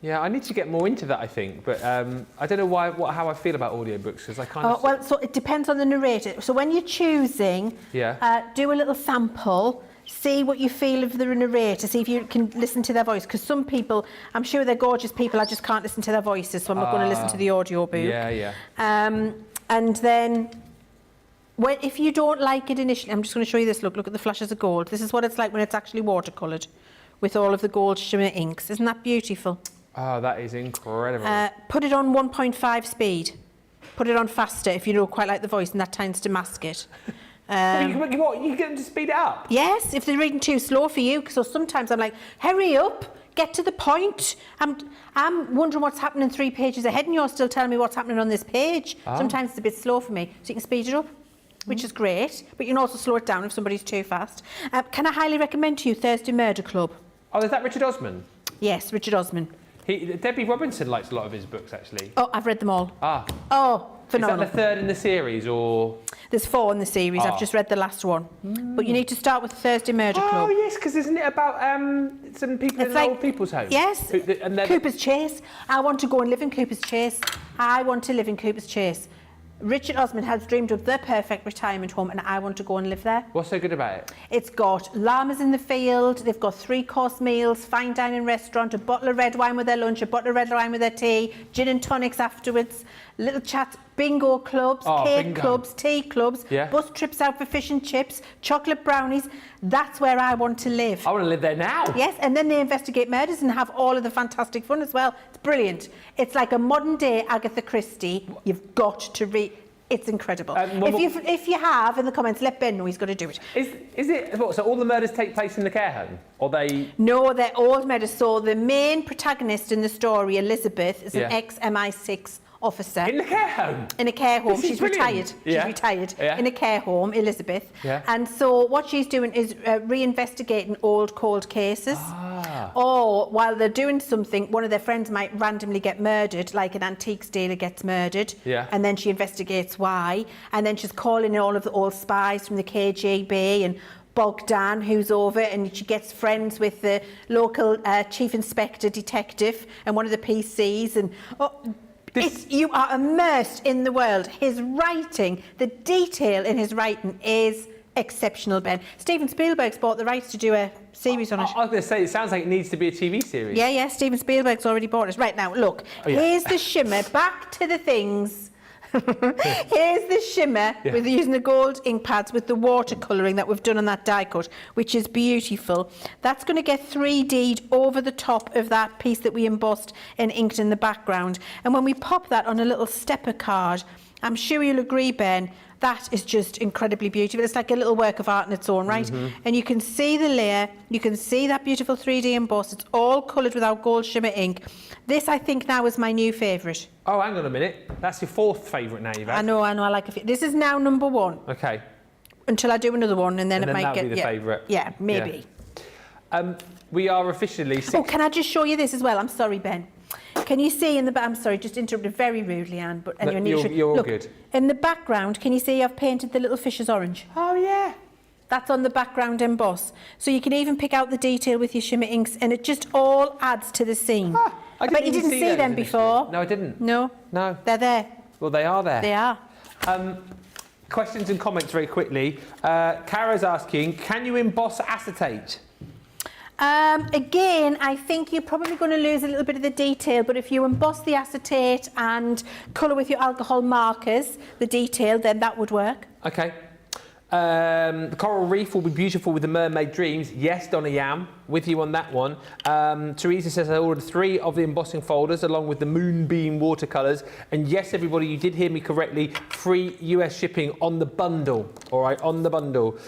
Yeah, I need to get more into that, I think, but I don't know how I feel about audiobooks because I kind of... Well, so it depends on the narrator. So when you're choosing, do a little sample, see what you feel of the narrator, see if you can listen to their voice, because some people, I'm sure they're gorgeous people, I just can't listen to their voices, so I'm not going to listen to the audiobook. Yeah. And then, if you don't like it initially, I'm just going to show you this, look at the flashes of gold. This is what it's like when it's actually watercoloured with all of the gold shimmer inks. Isn't that beautiful? Oh, that is incredible. Put it on 1.5 speed. Put it on faster if you don't quite like the voice, and that tends to mask it. You get them to speed it up? Yes, if they're reading too slow for you. So sometimes I'm like, hurry up, get to the point. I'm wondering what's happening 3 pages ahead, and you're still telling me what's happening on this page. Sometimes it's a bit slow for me, so you can speed it up, which is great. But you can also slow it down if somebody's too fast. Can I highly recommend to you Thursday Murder Club? Oh, is that Richard Osman? Yes, Richard Osman. Debbie Robinson likes a lot of his books, actually. Oh, I've read them all. Oh, phenomenal. Is that the 3rd in the series, or...? There's 4 in the series. I've just read the last one. But you need to start with Thursday Murder Club. Oh, yes, because isn't it about some people in an old people's home? Yes. Cooper's Chase. I want to go and live in Cooper's Chase. I want to live in Cooper's Chase. Richard Osman has dreamed of the perfect retirement home, and I want to go and live there. What's so good about it? It's got llamas in the field, they've got 3-course meals, fine dining restaurant, a bottle of red wine with their lunch, a bottle of red wine with their tea, gin and tonics afterwards, little chats, bingo clubs, cake clubs, tea clubs, bus trips out for fish and chips, chocolate brownies. That's where I want to live. I want to live there now. Yes, and then they investigate murders and have all of the fantastic fun as well. It's brilliant. It's like a modern day Agatha Christie. You've got to read. It's incredible. If you have, in the comments, let Ben know he's got to do it. Is it what? So all the murders take place in the care home, or they? No, they're all murders. So the main protagonist in the story, Elizabeth, is an ex-MI6 officer. In the care home? In a care home. She's retired. Yeah. She's retired. Yeah. In a care home, Elizabeth. Yeah. And so what she's doing is reinvestigating old cold cases. Or while they're doing something, one of their friends might randomly get murdered, like an antiques dealer gets murdered. Yeah. And then she investigates why. And then she's calling in all of the old spies from the KGB and Bogdan, who's over, and she gets friends with the local chief inspector detective and one of the PCs. And you are immersed in the world. His writing, the detail in his writing is exceptional, Ben. Steven Spielberg's bought the rights to do a series on it. I was going to say, it sounds like it needs to be a TV series. Yeah, Steven Spielberg's already bought it. Right, now, look, here's the shimmer. Back to the things. Here's the shimmer with using the gold ink pads with the watercolouring that we've done on that die cut, which is beautiful. That's going to get 3D'd over the top of that piece that we embossed and inked in the background. And when we pop that on a little stepper card, I'm sure you'll agree, Ben, that is just incredibly beautiful. It's like a little work of art in its own right. And you can see the layer, you can see that beautiful 3D emboss. It's all coloured with our gold shimmer ink. This, I think, now is my new favourite. Oh, hang on a minute. That's your fourth favourite now you've had. I know, I like it. This is now number one. Okay. Until I do another one, and then it might that'll get... be the favourite. Yeah, maybe. Yeah. We are officially... Oh, can I just show you this as well? I'm sorry, Ben. Can you see in the back? I'm sorry, just interrupted very rudely, Anne. But anyway, you're all look, good. In the background, can you see I've painted the little fishes orange? Oh, yeah. That's on the background emboss. So you can even pick out the detail with your shimmer inks, and it just all adds to the scene. I bet you didn't see them before. No, I didn't. No? No. They're there. Well, they are there. They are. Questions and comments very quickly. Kara's asking, can you emboss acetate? Again, I think you're probably going to lose a little bit of the detail, but if you emboss the acetate and colour with your alcohol markers, the detail, then that would work. Okay. The coral reef will be beautiful with the mermaid dreams. Yes, Donna Yam, with you on that one. Teresa says I ordered 3 of the embossing folders along with the moonbeam watercolours. And yes, everybody, you did hear me correctly. Free US shipping on the bundle. All right, on the bundle.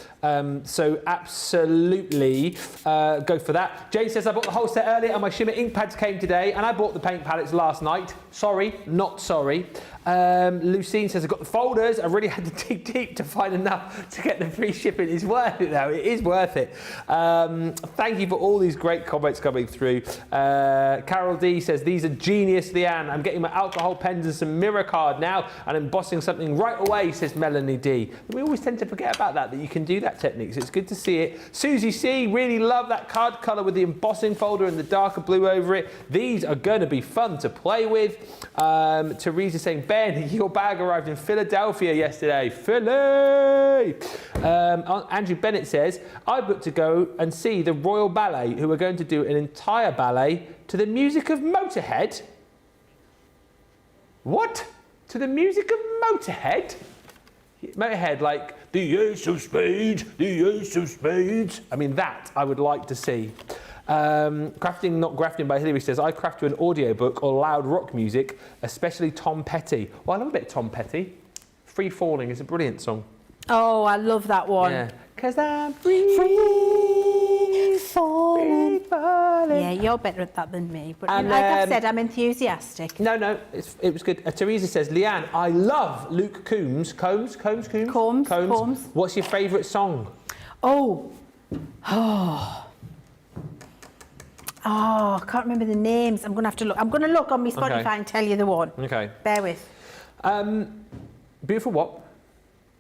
So absolutely go for that. Jane says I bought the whole set earlier and my shimmer ink pads came today, and I bought the paint palettes last night. Sorry, not sorry. Lucine says I got the folders. I really had to dig deep to find enough to get the free shipping. It's worth it though. It is worth it. Thank you for all these great comments coming through. Carol D says these are genius, Leanne. I'm getting my alcohol pens and some mirror card now and embossing something right away, says Melanie D. We always tend to forget about that you can do that technique. So it's good to see it. Susie C, really love that card colour with the embossing folder and the darker blue over it. These are going to be fun to play with. Teresa saying, Ben, your bag arrived in Philadelphia yesterday. Philly! Andrew Bennett says, I booked to go and see the Royal Ballet, who are going to do an entire ballet to the music of Motorhead. What? To the music of Motorhead? Motorhead, like the Ace of Spades, the Ace of Spades. I mean, that I would like to see. Crafting Not Grafting by Hilary says, I craft you an audiobook or loud rock music, especially Tom Petty. Well, I love a bit of Tom Petty. Free Falling is a brilliant song. Oh, I love that one. Yeah. 'Cause I'm free falling. Yeah, you're better at that than me. But And, like I've said, I'm enthusiastic. No, it was good. Teresa says, Leanne, I love Luke Combs. Combs. What's your favourite song? Oh, I can't remember the names. I'm going to have to look. I'm going to look on my Spotify and tell you the one. Okay. Bear with. Beautiful what?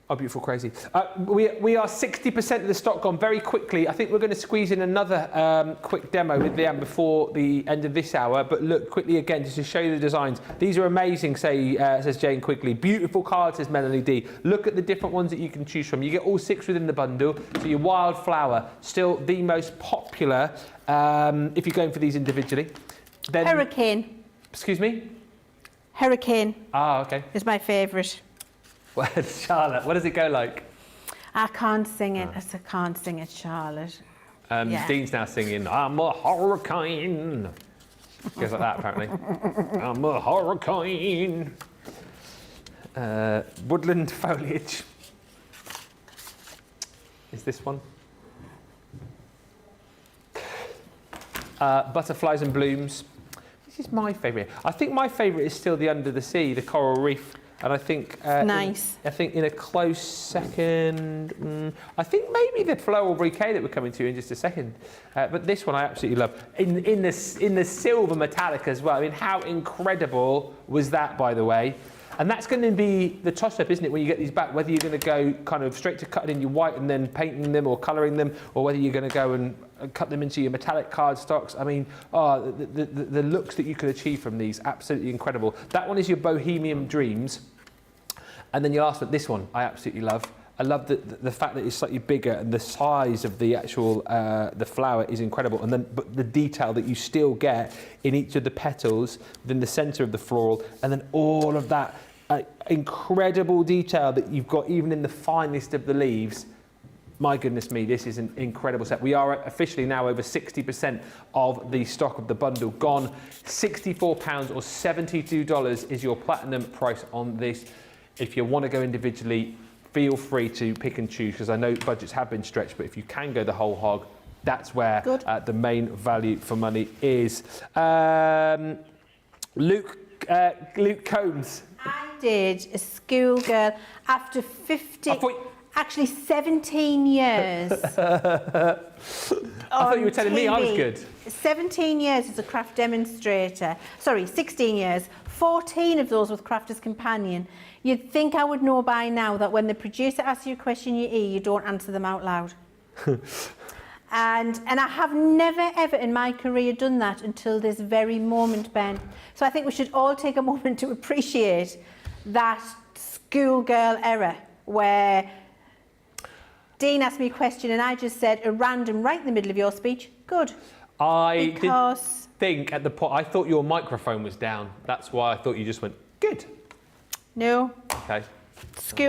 Oh, beautiful crazy. We are 60% of the stock gone very quickly. I think we're going to squeeze in another quick demo with Leanne before the end of this hour. But look quickly again, just to show you the designs. These are amazing, says Jane quickly. Beautiful cards, says Melanie D. Look at the different ones that you can choose from. You get all 6 within the bundle. So your Wildflower, still the most popular if you're going for these individually. Then, Hurricane. Excuse me? Hurricane. Ah, okay. Is my favourite. Well, Charlotte, what does it go like? I can't sing it. I can't sing it, Charlotte. Dean's now singing, I'm a hurricane. It goes like that, apparently. I'm a hurricane. Woodland foliage. Is this one? Butterflies and blooms. This is my favourite. I think my favourite is still the Under the Sea, the coral reef And I think nice. I think in a close second, I think maybe the floral bouquet that we're coming to in just a second. But this one I absolutely love. In the silver metallic as well. I mean, how incredible was that, by the way? And that's going to be the toss-up, isn't it, when you get these back, whether you're going to go kind of straight to cutting in your white and then painting them or colouring them, or whether you're going to go and cut them into your metallic cardstocks. I mean, the looks that you could achieve from these, absolutely incredible. That one is your Bohemian Dreams. And then your last one, this one, I absolutely love. I love the fact that it's slightly bigger and the size of the actual the flower is incredible, and then but the detail that you still get in each of the petals within the centre of the floral, and then all of that incredible detail that you've got even in the finest of the leaves. My goodness me, this is an incredible set. We are officially now over 60% of the stock of the bundle gone. £64 or $72 is your platinum price on this. If you want to go individually, feel free to pick and choose, because I know budgets have been stretched, but if you can go the whole hog, that's where the main value for money is. Luke Combs. I did a schoolgirl after 17 years. I thought you were telling me I was good. 17 years as a craft demonstrator. Sorry, 16 years. 14 of those with Crafter's Companion. You'd think I would know by now that when the producer asks you a question you don't answer them out loud. And I have never ever in my career done that until this very moment, Ben. So I think we should all take a moment to appreciate that schoolgirl era where Dean asked me a question and I just said a random right in the middle of your speech. Good. I think at the point, I thought your microphone was down. That's why I thought you just went, good. No. Okay.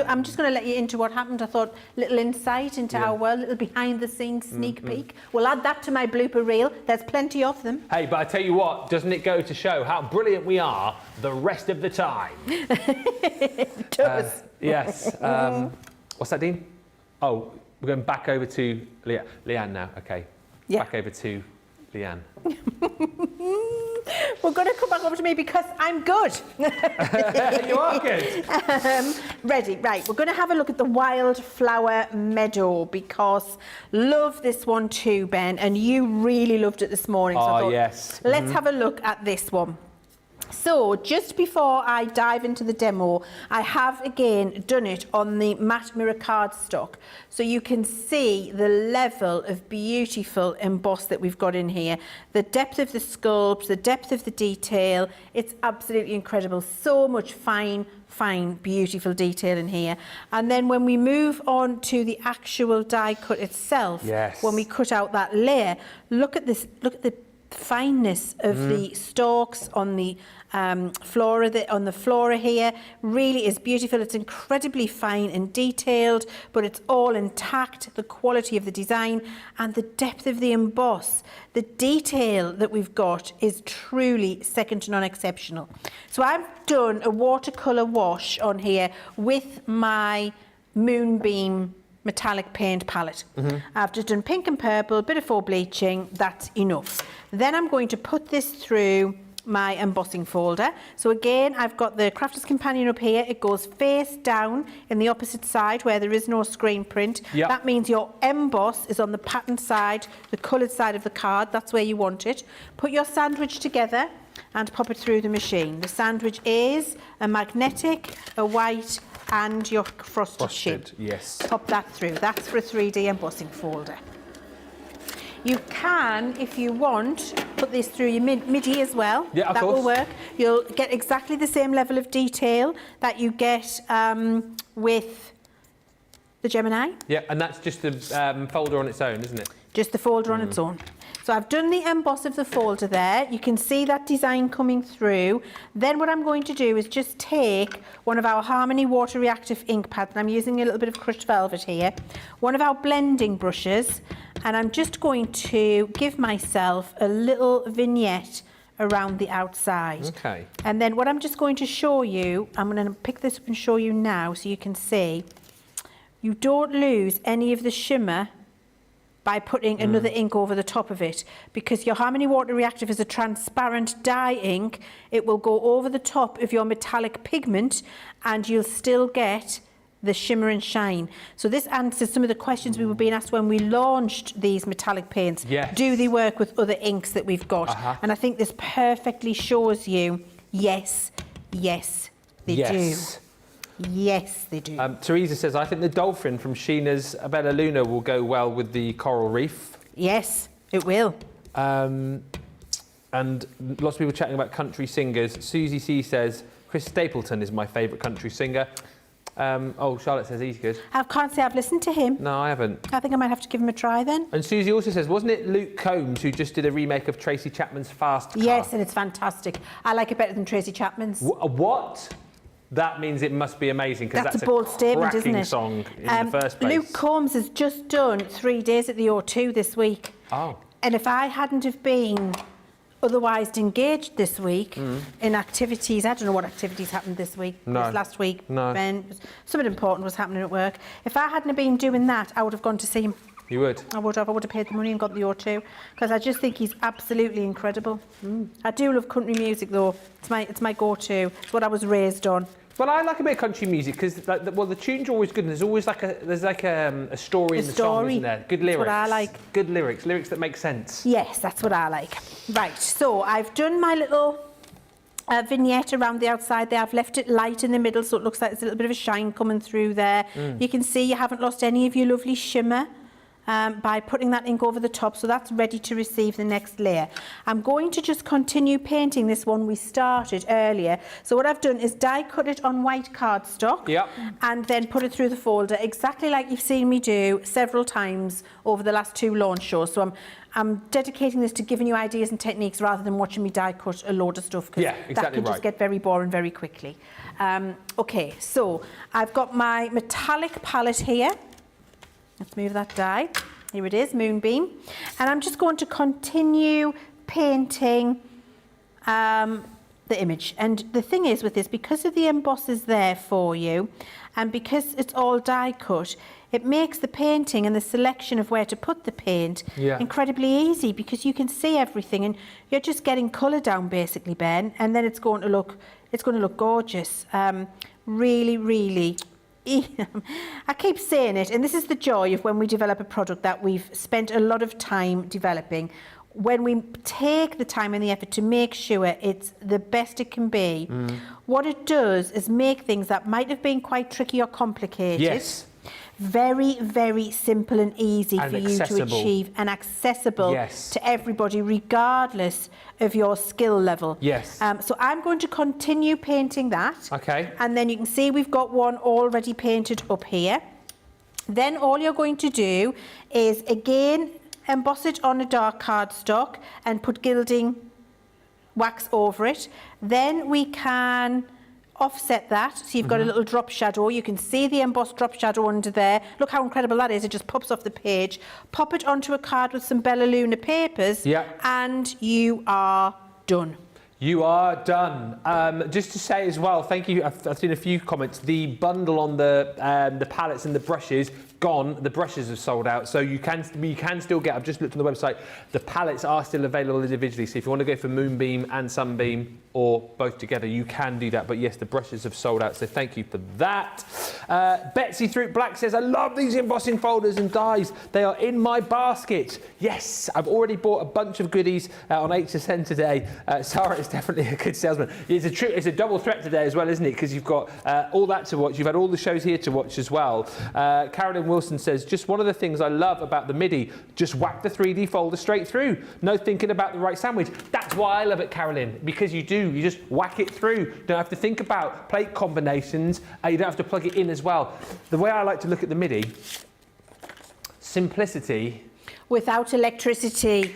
I'm just going to let you into what happened. I thought little insight into our world, little behind the scenes sneak peek. We'll add that to my blooper reel. There's plenty of them. Hey, but I tell you what, doesn't it go to show how brilliant we are the rest of the time? It does. Yes. What's that, Dean? Oh, we're going back over to Leanne now. Okay. Yeah. Back over to Leanne. We're going to come back over to me because I'm good. You are good. Ready, right. We're going to have a look at the Wildflower Meadow because love this one too, Ben, and you really loved it this morning. So I thought, yes. Let's have a look at this one. So just before I dive into the demo, I have again done it on the matte mirror cardstock. So you can see the level of beautiful emboss that we've got in here. The depth of the sculpt, the depth of the detail, it's absolutely incredible. So much fine, beautiful detail in here. And then when we move on to the actual die cut itself, when we cut out that layer, look at this, look at the fineness of the stalks on the flora here. Really is beautiful. It's incredibly fine and detailed, but it's all intact. The quality of the design and the depth of the emboss, the detail that we've got is truly second to none, exceptional. So I've done a watercolour wash on here with my Moonbeam metallic paint palette. I've just done pink and purple, a bit of faux bleaching, that's enough. Then I'm going to put this through my embossing folder. So again, I've got the Crafter's Companion up here. It goes face down in the opposite side where there is no screen print. Yep. That means your emboss is on the pattern side, the coloured side of the card. That's where you want it. Put your sandwich together and pop it through the machine. The sandwich is a magnetic, a white, and your frosted chip. Yes. Pop that through. That's for a 3D embossing folder. You can, if you want, put this through your MIDI as well. Yeah, of that course. will work. You'll get exactly the same level of detail that you get with the Gemini. Yeah, and that's just the folder on its own, isn't it? Just the folder on its own. So I've done the emboss of the folder there. You can see that design coming through. Then what I'm going to do is just take one of our Harmony Water Reactive ink pads, and I'm using a little bit of crushed velvet here, one of our blending brushes, and I'm just going to give myself a little vignette around the outside. Okay. And then what I'm just going to show you, I'm going to pick this up and show you now so you can see, you don't lose any of the shimmer by putting another ink over the top of it. Because your Harmony Water Reactive is a transparent dye ink, it will go over the top of your metallic pigment and you'll still get the shimmer and shine. So this answers some of the questions we were being asked when we launched these metallic paints. Yes. Do they work with other inks that we've got? And I think this perfectly shows you, yes, yes, they do. Yes, they do. Teresa says, I think the dolphin from Sheena's Bella Luna will go well with the coral reef. Yes, it will. And lots of people chatting about country singers. Susie C says, Chris Stapleton is my favourite country singer. Charlotte says he's good. I can't say I've listened to him. No, I haven't. I think I might have to give him a try then. And Susie also says, wasn't it Luke Combs who just did a remake of Tracy Chapman's Fast Car? Yes, and it's fantastic. I like it better than Tracy Chapman's. What? That means it must be amazing, because that's a bold statement, isn't cracking it? song in the first place. Luke Combs has just done 3 days at the O2 this week. Oh. And if I hadn't have been otherwise engaged this week in activities, I don't know what activities happened this week. No. It was last week. No. Something important was happening at work. If I hadn't have been doing that, I would have gone to see him. You would? I would have paid the money and got the O2, because I just think he's absolutely incredible. I do love country music though. It's my go-to. It's what I was raised on. Well, I like a bit of country music because, the tunes are always good, and there's always a story in the song, isn't there? Good lyrics. That's what I like. Good lyrics that make sense. Yes, that's what I like. Right, so I've done my little vignette around the outside there. I've left it light in the middle, so it looks like there's a little bit of a shine coming through there. You can see you haven't lost any of your lovely shimmer by putting that ink over the top, so that's ready to receive the next layer. I'm going to just continue painting this one we started earlier. So what I've done is die cut it on white cardstock and then put it through the folder, exactly like you've seen me do several times over the last 2 launch shows. So I'm dedicating this to giving you ideas and techniques rather than watching me die cut a load of stuff, because that can just get very boring very quickly. Okay, so I've got my metallic palette here. Let's move that die. Here it is, Moonbeam. And I'm just going to continue painting the image. And the thing is with this, because of the emboss is there for you, and because it's all die cut, it makes the painting and the selection of where to put the paint incredibly easy, because you can see everything and you're just getting colour down basically, Ben, and then it's going to look gorgeous. Really, really. I keep saying it, and this is the joy of when we develop a product that we've spent a lot of time developing. When we take the time and the effort to make sure it's the best it can be, what it does is make things that might have been quite tricky or complicated very, very simple and easy for you to achieve, and accessible to everybody regardless of your skill level. So I'm going to continue painting that. And then you can see we've got one already painted up here. Then all you're going to do is again emboss it on a dark cardstock and put gilding wax over it. Then we can offset that, so you've got a little drop shadow. You can see the embossed drop shadow under there. Look how incredible that is. It just pops off the page. Pop it onto a card with some Bella Luna papers and you are done. You are done. Just to say as well, thank you. I've seen a few comments. The bundle on the palettes and the brushes gone. The brushes have sold out, so you can still get. I've just looked on the website. The palettes are still available individually. So if you want to go for Moonbeam and Sunbeam, or both together, you can do that. But yes, the brushes have sold out. So thank you for that. Betsy Throop Black says, I love these embossing folders and dies. They are in my basket. Yes, I've already bought a bunch of goodies on HSN today. Sarah is definitely a good salesman. It's a double threat today as well, isn't it? Because you've got all that to watch. You've had all the shows here to watch as well. Carolyn Wilson says, just one of the things I love about the MIDI, just whack the 3D folder straight through. No thinking about the right sandwich. That's why I love it, Carolyn, because you just whack it through. Don't have to think about plate combinations. You don't have to plug it in as well. The way I like to look at the MIDI, simplicity. Without electricity.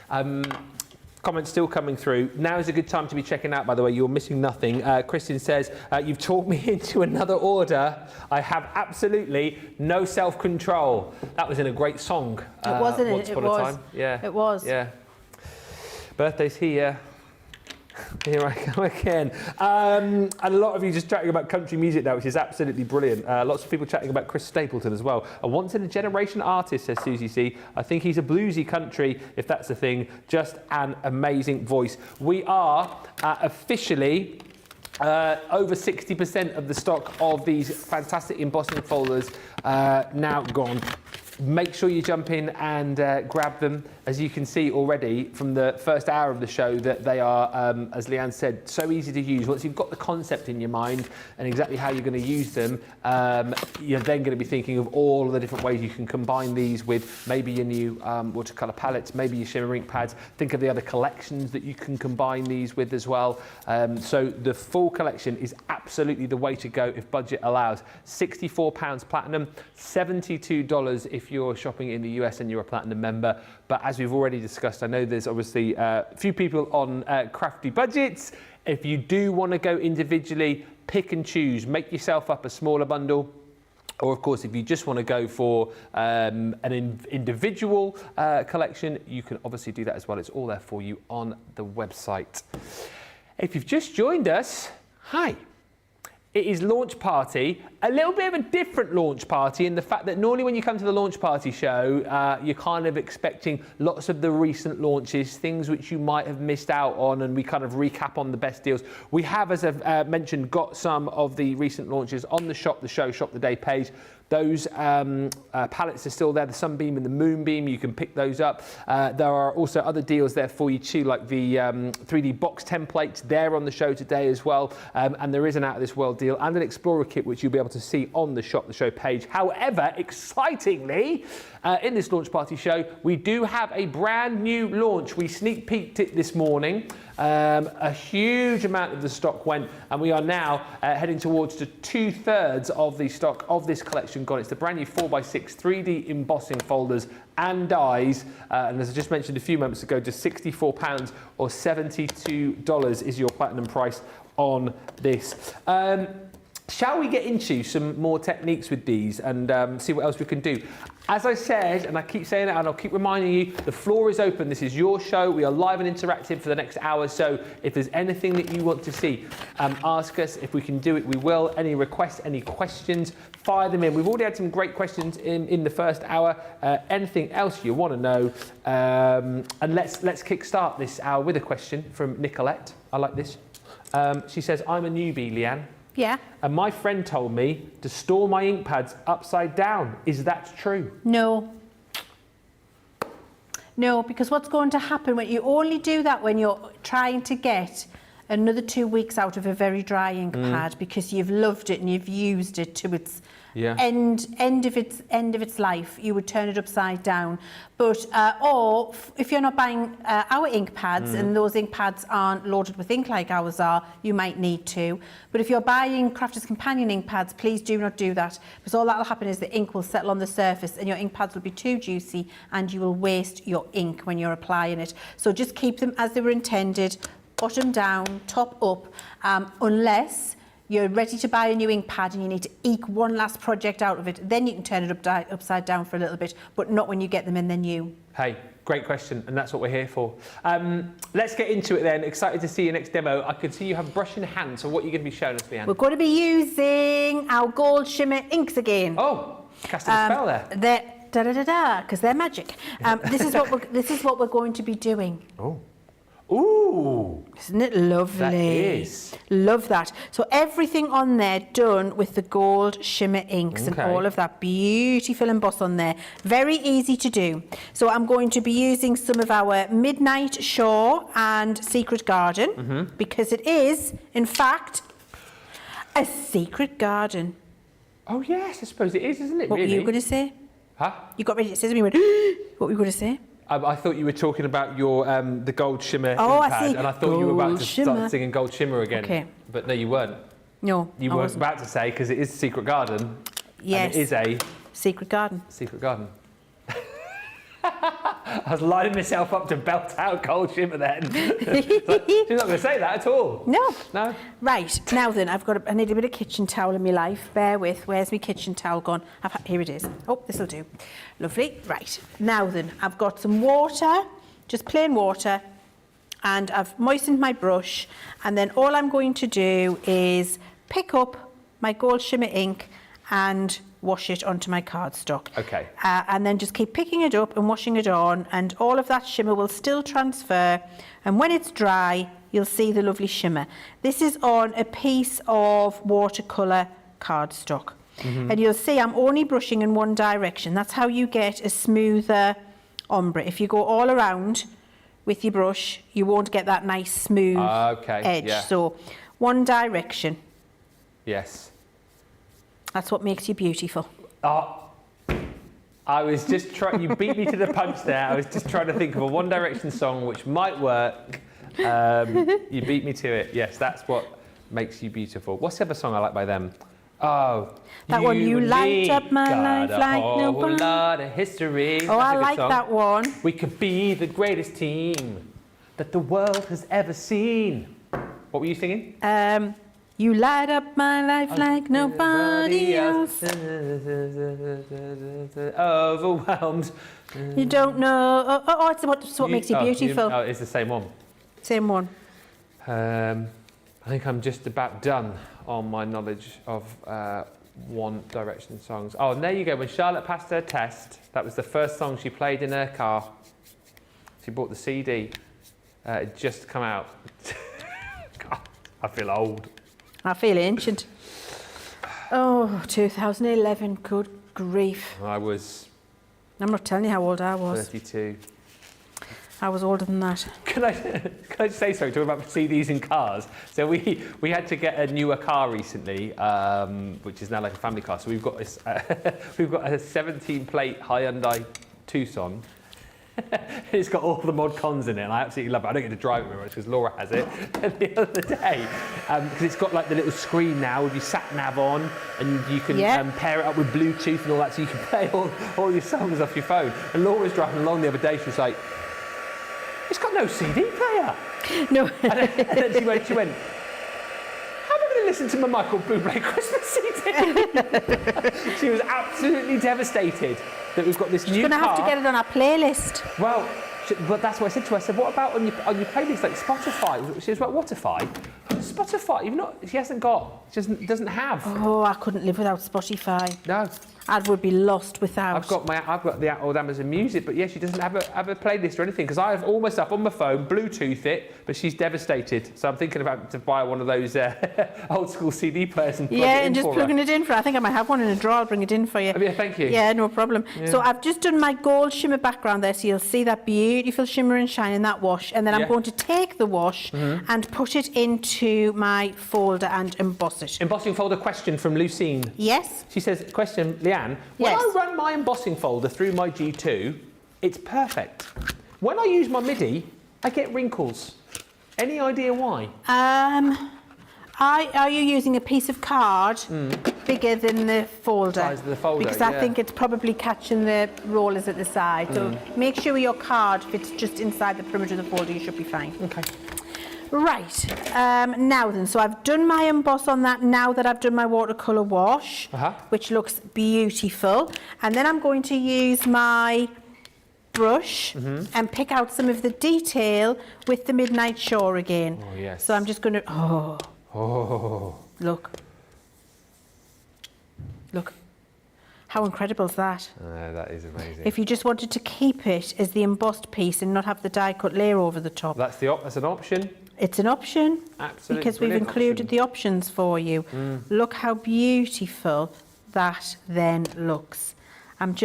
Comments still coming through. Now is a good time to be checking out, by the way. You're missing nothing. Kristen says, you've talked me into another order. I have absolutely no self-control. That was in a great song. It wasn't Once it? upon a time. Yeah. It was. Yeah. Birthday's here. Here I go again. And a lot of you just chatting about country music now, which is absolutely brilliant. Lots of people chatting about Chris Stapleton as well. A once-in-a-generation artist, says Susie C. I think he's a bluesy country, if that's the thing. Just an amazing voice. We are officially over 60% of the stock of these fantastic embossing folders now gone. Make sure you jump in and grab them. As you can see already from the first hour of the show that they are, as Leanne said, so easy to use. Once you've got the concept in your mind and exactly how you're going to use them, you're then going to be thinking of all the different ways you can combine these with maybe your new watercolour palettes, maybe your shimmer ink pads. Think of the other collections that you can combine these with as well. So the full collection is absolutely the way to go if budget allows. £64 platinum, $72 if you're shopping in the US and you're a platinum member. But as we've already discussed, I know there's obviously a few people on crafty budgets. If you do want to go individually, pick and choose, make yourself up a smaller bundle. Or of course, if you just want to go for an individual collection, you can obviously do that as well. It's all there for you on the website. If you've just joined us, hi. It is launch party, a little bit of a different launch party in the fact that normally when you come to the launch party show, you're kind of expecting lots of the recent launches, things which you might have missed out on, and we kind of recap on the best deals. We have, as I've mentioned, got some of the recent launches on the Shop the Show, Shop the Day page. Those palettes are still there, the Sunbeam and the Moonbeam, you can pick those up. There are also other deals there for you too, like the 3D box templates, they're on the show today as well. And there is an Out of This World deal and an Explorer kit, which you'll be able to see on the Shop the Show page. However, excitingly, in this launch party show, we do have a brand new launch. We sneak peeked it this morning. A huge amount of the stock went, and we are now heading towards to 2/3 of the stock of this collection gone. It's the brand new 4x6 3D embossing folders and dies, and as I just mentioned a few moments ago, just £64 or $72 is your platinum price on this. Shall we get into some more techniques with these and see what else we can do? As I said, and I keep saying it and I'll keep reminding you, the floor is open. This is your show. We are live and interactive for the next hour. So if there's anything that you want to see, ask us. If we can do it, we will. Any requests, any questions, fire them in. We've already had some great questions in the first hour. Anything else you want to know? And let's kickstart this hour with a question from Nicolette. I like this. She says, I'm a newbie, Leanne. Yeah. And my friend told me to store my ink pads upside down. Is that true? No. No, because what's going to happen when you only do that when you're trying to get another 2 weeks out of a very dry ink pad because you've loved it and you've used it to its end of its life, you would turn it upside down. But or if you're not buying our ink pads and those ink pads aren't loaded with ink like ours are, you might need to. But if you're buying Crafters Companion ink pads, please do not do that, because all that will happen is the ink will settle on the surface and your ink pads will be too juicy and you will waste your ink when you're applying it. So just keep them as they were intended, bottom down, top up, unless you're ready to buy a new ink pad and you need to eke one last project out of it, then you can turn it upside down for a little bit, but not when you get them in the new. Hey, great question, and that's what we're here for. Let's get into it then. Excited to see your next demo. I can see you have brush in hand, so what are you going to be showing us, Leanne? We're going to be using our gold shimmer inks again. Oh, casting a spell there. Because they're magic. This is what we're going to be doing. Oh. Ooh! Isn't it lovely? That is. Love that. So everything on there done with the gold shimmer inks and all of that beautiful emboss on there. Very easy to do. So I'm going to be using some of our Midnight Shore and Secret Garden because it is, in fact, a secret garden. Oh yes, I suppose it is, isn't it? What really? were you going to say? Huh? You got ready to say something. What were you going to say? I thought you were talking about your the gold shimmer ink I pad, see. and I thought you were about to start singing Gold Shimmer again. Okay. But no, you weren't. No, You I were wasn't. about to say, because it is Secret Garden. Yes. And it is a secret garden. secret garden. I was lining myself up to belt out Gold Shimmer then. Like, she's not going to say that at all. No. No? Right, now then, I need a bit of kitchen towel in my life. Bear with. Where's my kitchen towel gone? Here it is. Oh, this'll do. Lovely. Right, now then, I've got some water, just plain water, and I've moistened my brush, and then all I'm going to do is pick up my gold shimmer ink and wash it onto my cardstock. Okay. And then just keep picking it up and washing it on, and all of that shimmer will still transfer, and when it's dry you'll see the lovely shimmer. This is on a piece of watercolour cardstock. And you'll see I'm only brushing in one direction. That's how you get a smoother ombre. If you go all around with your brush, you won't get that nice smooth edge. Yeah. So one direction. Yes. That's what makes you beautiful. Oh, I was just trying, you beat me to the punch there. I was just trying to think of a One Direction song which might work. You beat me to it. Yes, that's what makes you beautiful. What's the other song I like by them? Oh, that one, you light up my life like no one. A whole lot of history. Oh, I like that one. We could be the greatest team that the world has ever seen. What were you singing? You light up my life like nobody else. Overwhelmed. You don't know. Oh, it's what makes you beautiful. Oh, it's the same one. Same one. I think I'm just about done on my knowledge of One Direction songs. Oh, and there you go. When Charlotte passed her test, that was the first song she played in her car. She bought the CD. It just come out. God, I feel old. I feel ancient. Oh, 2011. Good grief. I'm not telling you how old I was. 32. I was older than that. Can I say something, talking about CDs in cars? So we had to get a newer car recently, which is now like a family car. So we've got this, we've got a 17-plate Hyundai Tucson. It's got all the mod cons in it, and I absolutely love it. I don't get to drive it very much because Laura has it. And the other day, because it's got like the little screen now with your sat nav on, and you can pair it up with Bluetooth and all that, so you can play all your songs off your phone. And Laura was driving along the other day. She was like, "It's got no CD player." No. And then she went, "How am I going to listen to my Michael Bublé Christmas CD?" She was absolutely devastated that we've got this new car. She's going to have to get it on our playlist. Well, but that's what I said to her. I said, "What about on your playlist, like Spotify?" She was like, "Spotify? Spotify? She doesn't have." Oh, I couldn't live without Spotify. No. I would be lost without. I've got the old Amazon Music, but yeah, she doesn't have a playlist or anything, because I have all my stuff on my phone, Bluetooth it, but she's devastated. So I'm thinking about to buy one of those old school CD players and plug it in and just plugging it in for her. I think I might have one in a drawer. I'll bring it in for you. Oh, yeah, thank you. Yeah, no problem. Yeah. So I've just done my gold shimmer background there, so you'll see that beautiful shimmer and shine in that wash, and then I'm going to take the wash and put it into my folder and emboss it. Embossing folder question from Lucine. Yes. She says, question, Leanne, when I run my embossing folder through my G2, it's perfect. When I use my MIDI, I get wrinkles. Any idea why? Are you using a piece of card bigger than the folder? Size of the folder, because I think it's probably catching the rollers at the side. So make sure your card fits just inside the perimeter of the folder. You should be fine. Okay. Right, now then, so I've done my emboss on that now that I've done my watercolour wash, which looks beautiful. And then I'm going to use my brush and pick out some of the detail with the Midnight Shore again. Oh, yes. So I'm just going to, look. Look. How incredible is that? That is amazing. If you just wanted to keep it as the embossed piece and not have the die cut layer over the top. That's an option. It's an option. Absolutely. Because we've included the options for you. Look how beautiful that then looks. I'm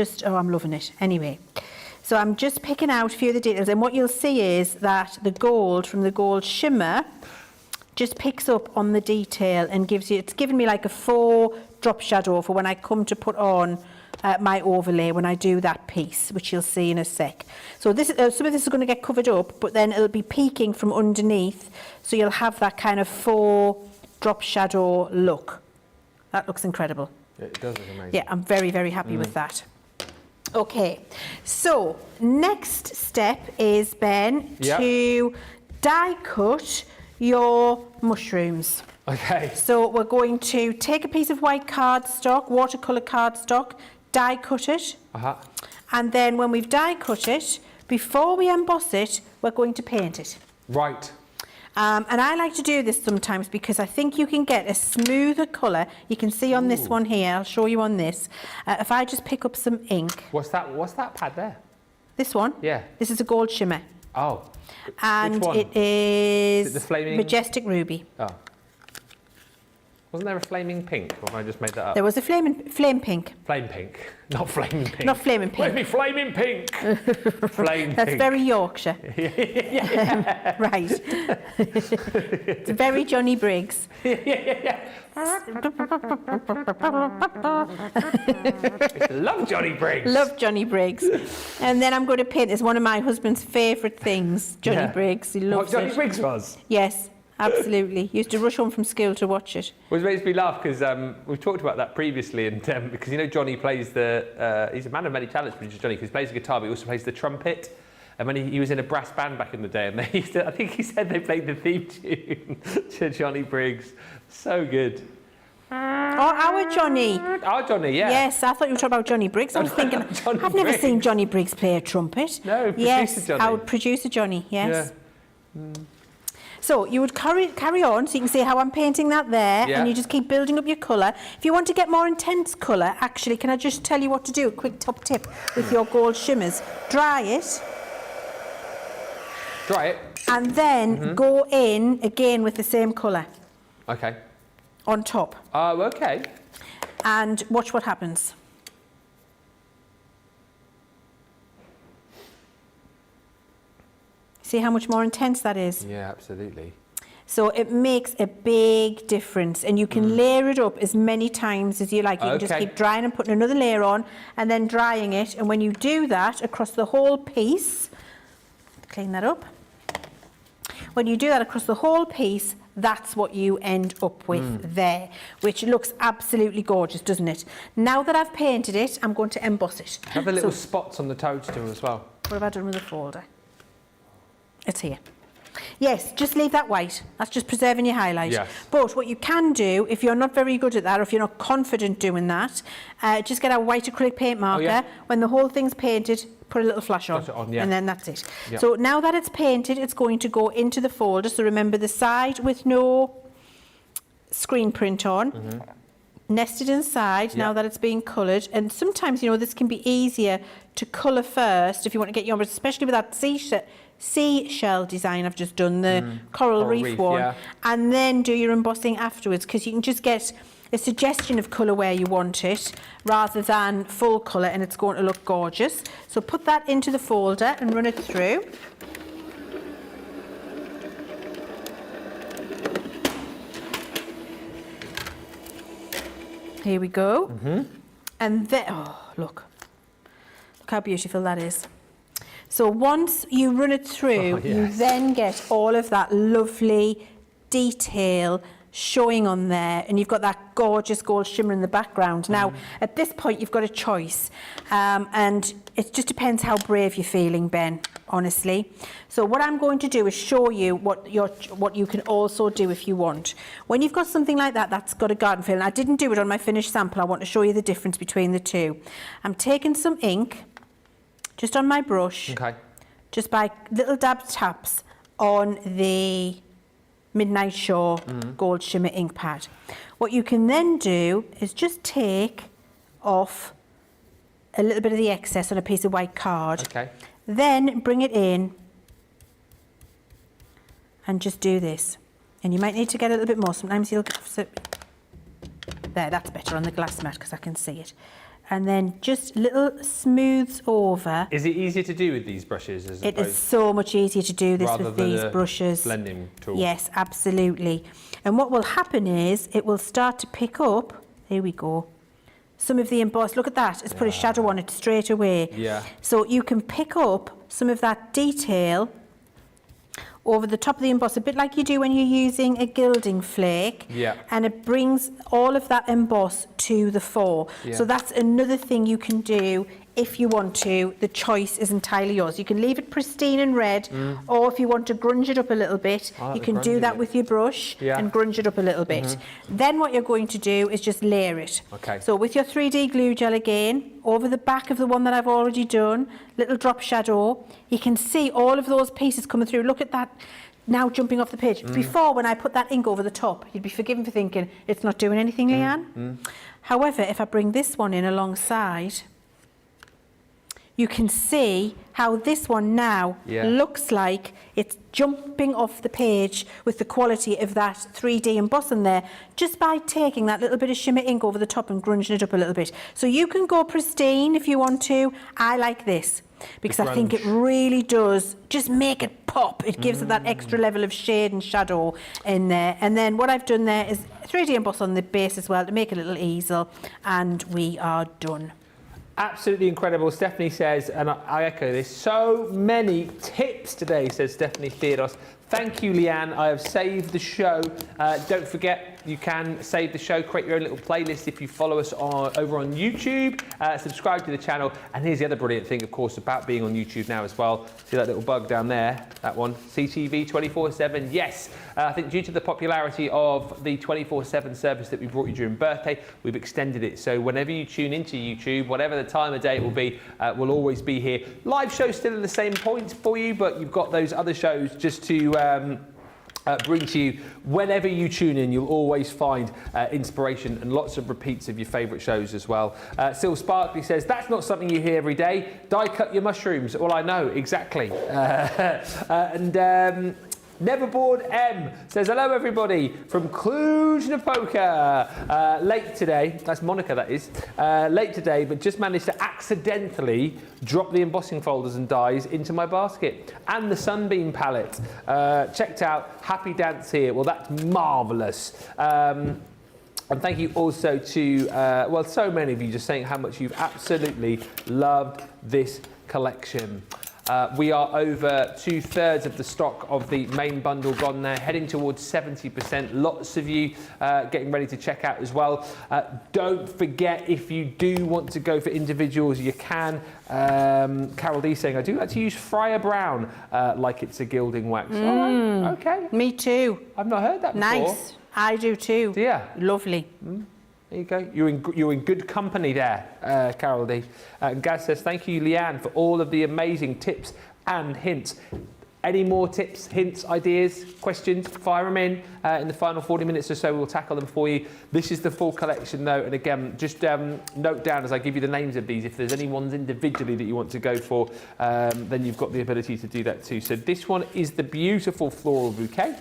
loving it. Anyway, so I'm just picking out a few of the details, and what you'll see is that the gold from the gold shimmer just picks up on the detail and it's given me like a 4 drop shadow for when I come to put on my overlay when I do that piece, which you'll see in a sec. So this, some of this is going to get covered up, but then it'll be peeking from underneath, so you'll have that kind of 4 drop shadow look. That looks incredible. It does look amazing. Yeah, I'm very, very happy with that. Okay, so next step is, Ben, to die cut your mushrooms. Okay. So we're going to take a piece of white cardstock, watercolour cardstock, die cut it, and then when we've die cut it, before we emboss it, we're going to paint it. Right. And I like to do this sometimes because I think you can get a smoother colour. You can see on this one here, I'll show you on this. If I just pick up some ink. What's that pad there? This one? Yeah. This is a gold shimmer. Oh. And Which one? it is the flaming? Majestic Ruby. Oh. Wasn't there a flaming pink, or have I just made that up? There was a flame pink. Flame pink, not flaming pink. Not flaming pink. Where's me flaming pink? Flame That's pink. very Yorkshire. Right. It's very Johnny Briggs. Love Johnny Briggs. Love Johnny Briggs. And then I'm going to paint. It's one of my husband's favourite things, Johnny Briggs. He loves What Johnny it. Briggs was? Yes. Absolutely. Used to rush home from school to watch it. Which makes me laugh because we've talked about that previously, and because you know Johnny plays he's a man of many talents, producer Johnny, because he plays the guitar, but he also plays the trumpet. And when he was in a brass band back in the day, and they used to, I think he said they played the theme tune to Johnny Briggs. So good. Oh, our Johnny. Our Johnny, yeah. Yes, I thought you were talking about Johnny Briggs. I was thinking, I've never seen Johnny Briggs play a trumpet. No, producer yes, Johnny. our producer Johnny, yes. Yeah. So you would carry on, so you can see how I'm painting that there, Yeah. and you just keep building up your colour. If you want to get more intense colour, actually, can I just tell you what to do? A quick top tip with your gold shimmers. Dry it. Dry it. And then go in again with the same colour Okay. on top. Oh, okay. And watch what happens. See how much more intense that is? Yeah, absolutely. So it makes a big difference, and you can layer it up as many times as you like. You can just keep drying and putting another layer on and then drying it. And when you do that across the whole piece, clean that up. When you do that across the whole piece, that's what you end up with there, which looks absolutely gorgeous, doesn't it? Now that I've painted it, I'm going to emboss it. Have the little spots on the toadstool as well. What have I done with the folder? It's here. Yes, just leave that white. That's just preserving your highlight. Yes. But what you can do, if you're not very good at that, or if you're not confident doing that, just get a white acrylic paint marker. When the whole thing's painted, put a little flash on, and then that's it. Yeah. So now that it's painted, it's going to go into the folder. So remember the side with no screen print on, nested inside, now that it's being coloured. And sometimes, you know, this can be easier to colour first if you want to get your, especially with that seashell design I've just done, the coral reef one, and then do your embossing afterwards, because you can just get a suggestion of colour where you want it rather than full colour, and it's going to look gorgeous. So put that into the folder and run it through. Here we go. And then, oh, look how beautiful that is. So once you run it through, you then get all of that lovely detail showing on there, and you've got that gorgeous gold shimmer in the background. Now, at this point, you've got a choice, and it just depends how brave you're feeling, Ben, honestly. So what I'm going to do is show you what you can also do if you want. When you've got something like that, that's got a garden feel, and I didn't do it on my finished sample, I want to show you the difference between the two. I'm taking some ink, just on my brush, just by little dab taps on the Midnight Shore Gold Shimmer ink pad. What you can then do is just take off a little bit of the excess on a piece of white card, then bring it in and just do this. And you might need to get a little bit more. Sometimes you'll get, so, there, that's better on the glass mat because I can see it. And then just little smooths over. Is it easier to do with these brushes? It is so much easier to do this with these brushes. Blending tool. Yes, absolutely. And what will happen is it will start to pick up, here we go, some of the emboss. Look at that, it's put a shadow on it straight away. Yeah. So you can pick up some of that detail over the top of the emboss, a bit like you do when you're using a gilding flake. Yeah. And it brings all of that emboss to the fore. Yeah. So that's another thing you can do if you want to. The choice is entirely yours. You can leave it pristine and red, or if you want to grunge it up a little bit, you can do that with your brush and grunge it up a little bit. Then what you're going to do is just layer it. So with your 3D glue gel again, over the back of the one that I've already done, little drop shadow, you can see all of those pieces coming through. Look at that now jumping off the page. Before, when I put that ink over the top, you'd be forgiven for thinking it's not doing anything, Leanne. However, if I bring this one in alongside, you can see how this one now looks like it's jumping off the page with the quality of that 3D embossing there, just by taking that little bit of shimmer ink over the top and grunging it up a little bit. So you can go pristine if you want to. I like this because I think it really does just make it pop. It gives it that extra level of shade and shadow in there. And then what I've done there is 3D emboss on the base as well to make a little easel, and we are done. Absolutely incredible. Stephanie says, and I echo this, so many tips today, says Stephanie Theodos. Thank you, Leanne. I have saved the show. Don't forget, you can save the show, create your own little playlist if you follow us over on YouTube. Subscribe to the channel. And here's the other brilliant thing, of course, about being on YouTube now as well. See that little bug down there? That one. CTV 24/7. Yes. I think due to the popularity of the 24/7 service that we brought you during birthday, we've extended it. So whenever you tune into YouTube, whatever the time of day it will be, we'll always be here. Live shows still at the same points for you, but you've got those other shows just to bring to you whenever you tune in. You'll always find inspiration and lots of repeats of your favourite shows as well. Sil Sparkley says, that's not something you hear every day. Die cut your mushrooms. Well, I know, exactly. Never Bored M says, hello everybody from Cluj-Napoca. Late today, that's Monica that is, late today, but just managed to accidentally drop the embossing folders and dies into my basket. And the Sunbeam palette. Checked out, happy dance here. Well, that's marvellous. And thank you also to, well, so many of you just saying how much you've absolutely loved this collection. We are over 2/3 of the stock of the main bundle gone there, heading towards 70%. Lots of you getting ready to check out as well. Don't forget, if you do want to go for individuals, you can. Carol D saying, I do like to use Fryer Brown like it's a gilding wax. All right, okay. Me too. I've not heard that before. Nice. I do too. Yeah. Lovely. There you go. You're in good company there, Carol D. Gaz says, thank you, Leanne, for all of the amazing tips and hints. Any more tips, hints, ideas, questions, fire them in the final 40 minutes or so. We'll tackle them for you. This is the full collection, though. And again, just note down as I give you the names of these, if there's any ones individually that you want to go for, then you've got the ability to do that too. So this one is the beautiful floral bouquet.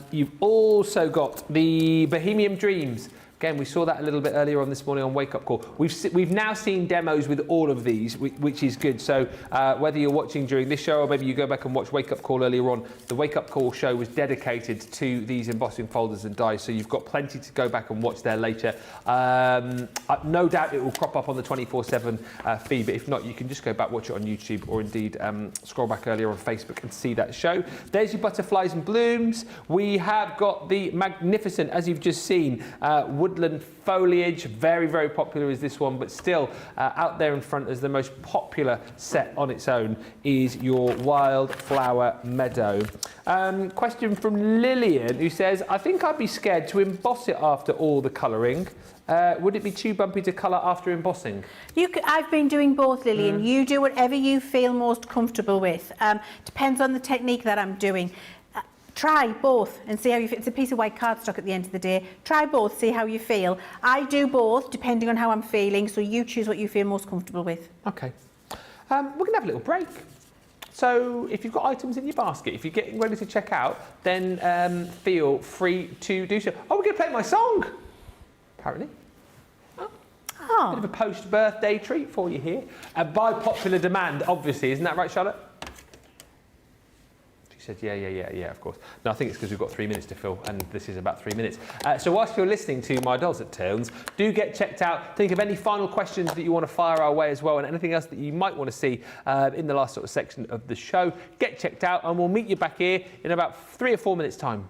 You've also got the Bohemian Dreams. Again, we saw that a little bit earlier on this morning on Wake Up Call. We've now seen demos with all of these, which is good. So whether you're watching during this show or maybe you go back and watch Wake Up Call earlier on, the Wake Up Call show was dedicated to these embossing folders and dies. So you've got plenty to go back and watch there later. No doubt it will crop up on the 24/7 feed, but if not, you can just go back, watch it on YouTube, or indeed scroll back earlier on Facebook and see that show. There's your butterflies and blooms. We have got the magnificent, as you've just seen, woodland foliage. Very, very popular is this one, but still out there in front as the most popular set on its own is your wildflower meadow. Question from Lillian, who says, I think I'd be scared to emboss it after all the colouring. Would it be too bumpy to colour after embossing? I've been doing both, Lillian. You do whatever you feel most comfortable with. Depends on the technique that I'm doing. Try both and see how you feel. It's a piece of white cardstock at the end of the day. Try both, see how you feel. I do both depending on how I'm feeling, so you choose what you feel most comfortable with. Okay. We're going to have a little break. So if you've got items in your basket, if you're getting ready to check out, then feel free to do so. Oh, we're going to play my song, apparently. Oh. Bit of a post-birthday treat for you here. By popular demand, obviously. Isn't that right, Charlotte? She said, yeah, of course. No, I think it's because we've got 3 minutes to fill, and this is about 3 minutes. So whilst you're listening to my dulcet tones, do get checked out. Think of any final questions that you want to fire our way as well, and anything else that you might want to see in the last sort of section of the show. Get checked out, and we'll meet you back here in about 3 or 4 minutes' time.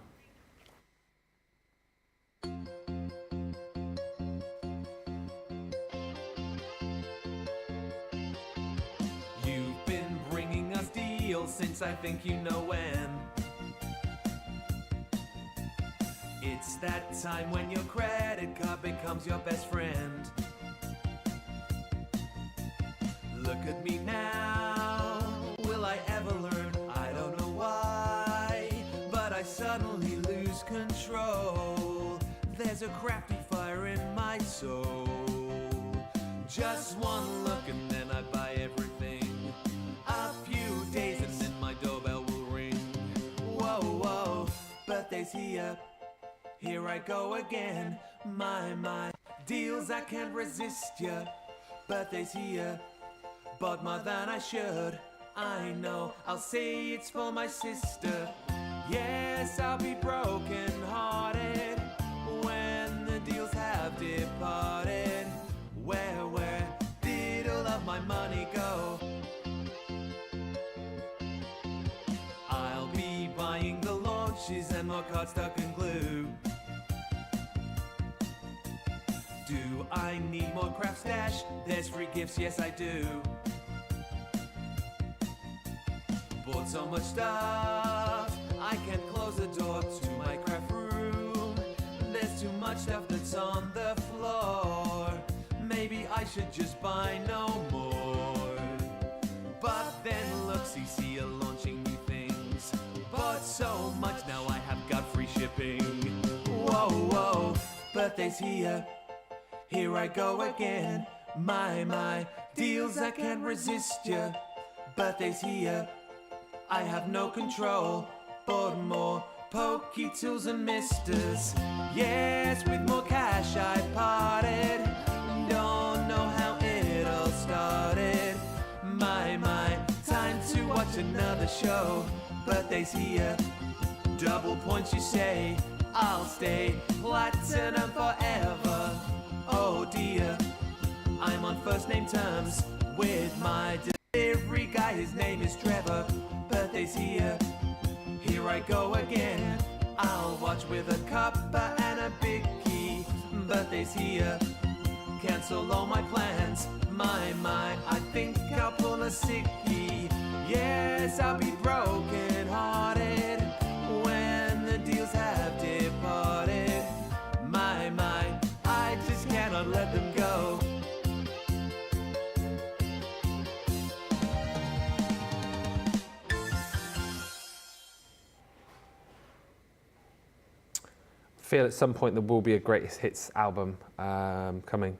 Since I think you know when. It's that time when your credit card becomes your best friend. Look at me now, will I ever learn? I don't know why. I suddenly lose control. There's a crafty fire in my soul. Just one look and then I buy everything. A few days and then my doorbell will ring. Whoa, whoa, birthday's here. Here I go again. My, deals I can't resist ya. Birthday's here. Bought more than I should. I know, I'll say it's for my sister. Yes, I'll be broken hearted when the deals have departed. Where did all of my money go? I'll be buying the launches and more cardstock and glue. Do I need more craft stash? There's free gifts, yes I do. Bought so much stuff, I can't close the door to my craft room. There's too much stuff that's on the floor. Maybe I should just buy no more. But then look, CC are launching new things. Bought so much, now I have got free shipping. Whoa, whoa, birthday's here. Here I go again. My, deals I can't resist ya. Birthday's here. I have no control. Bought more pokey tools and misters. Yes, with more cash I parted. Don't know how it all started. My, time to watch another show. Birthday's here. Double points you say. I'll stay platinum forever. Oh dear, I'm on first name terms with my delivery guy. His name is Trevor. Birthday's here. Here I go again. I'll watch with a cuppa and a big key. Birthday's here. Cancel all my plans. My, I think I'll pull a sickie. Yes, I'll be broken hearted when the deals have departed. My, I just cannot let them go. I feel at some point there will be a greatest hits album coming.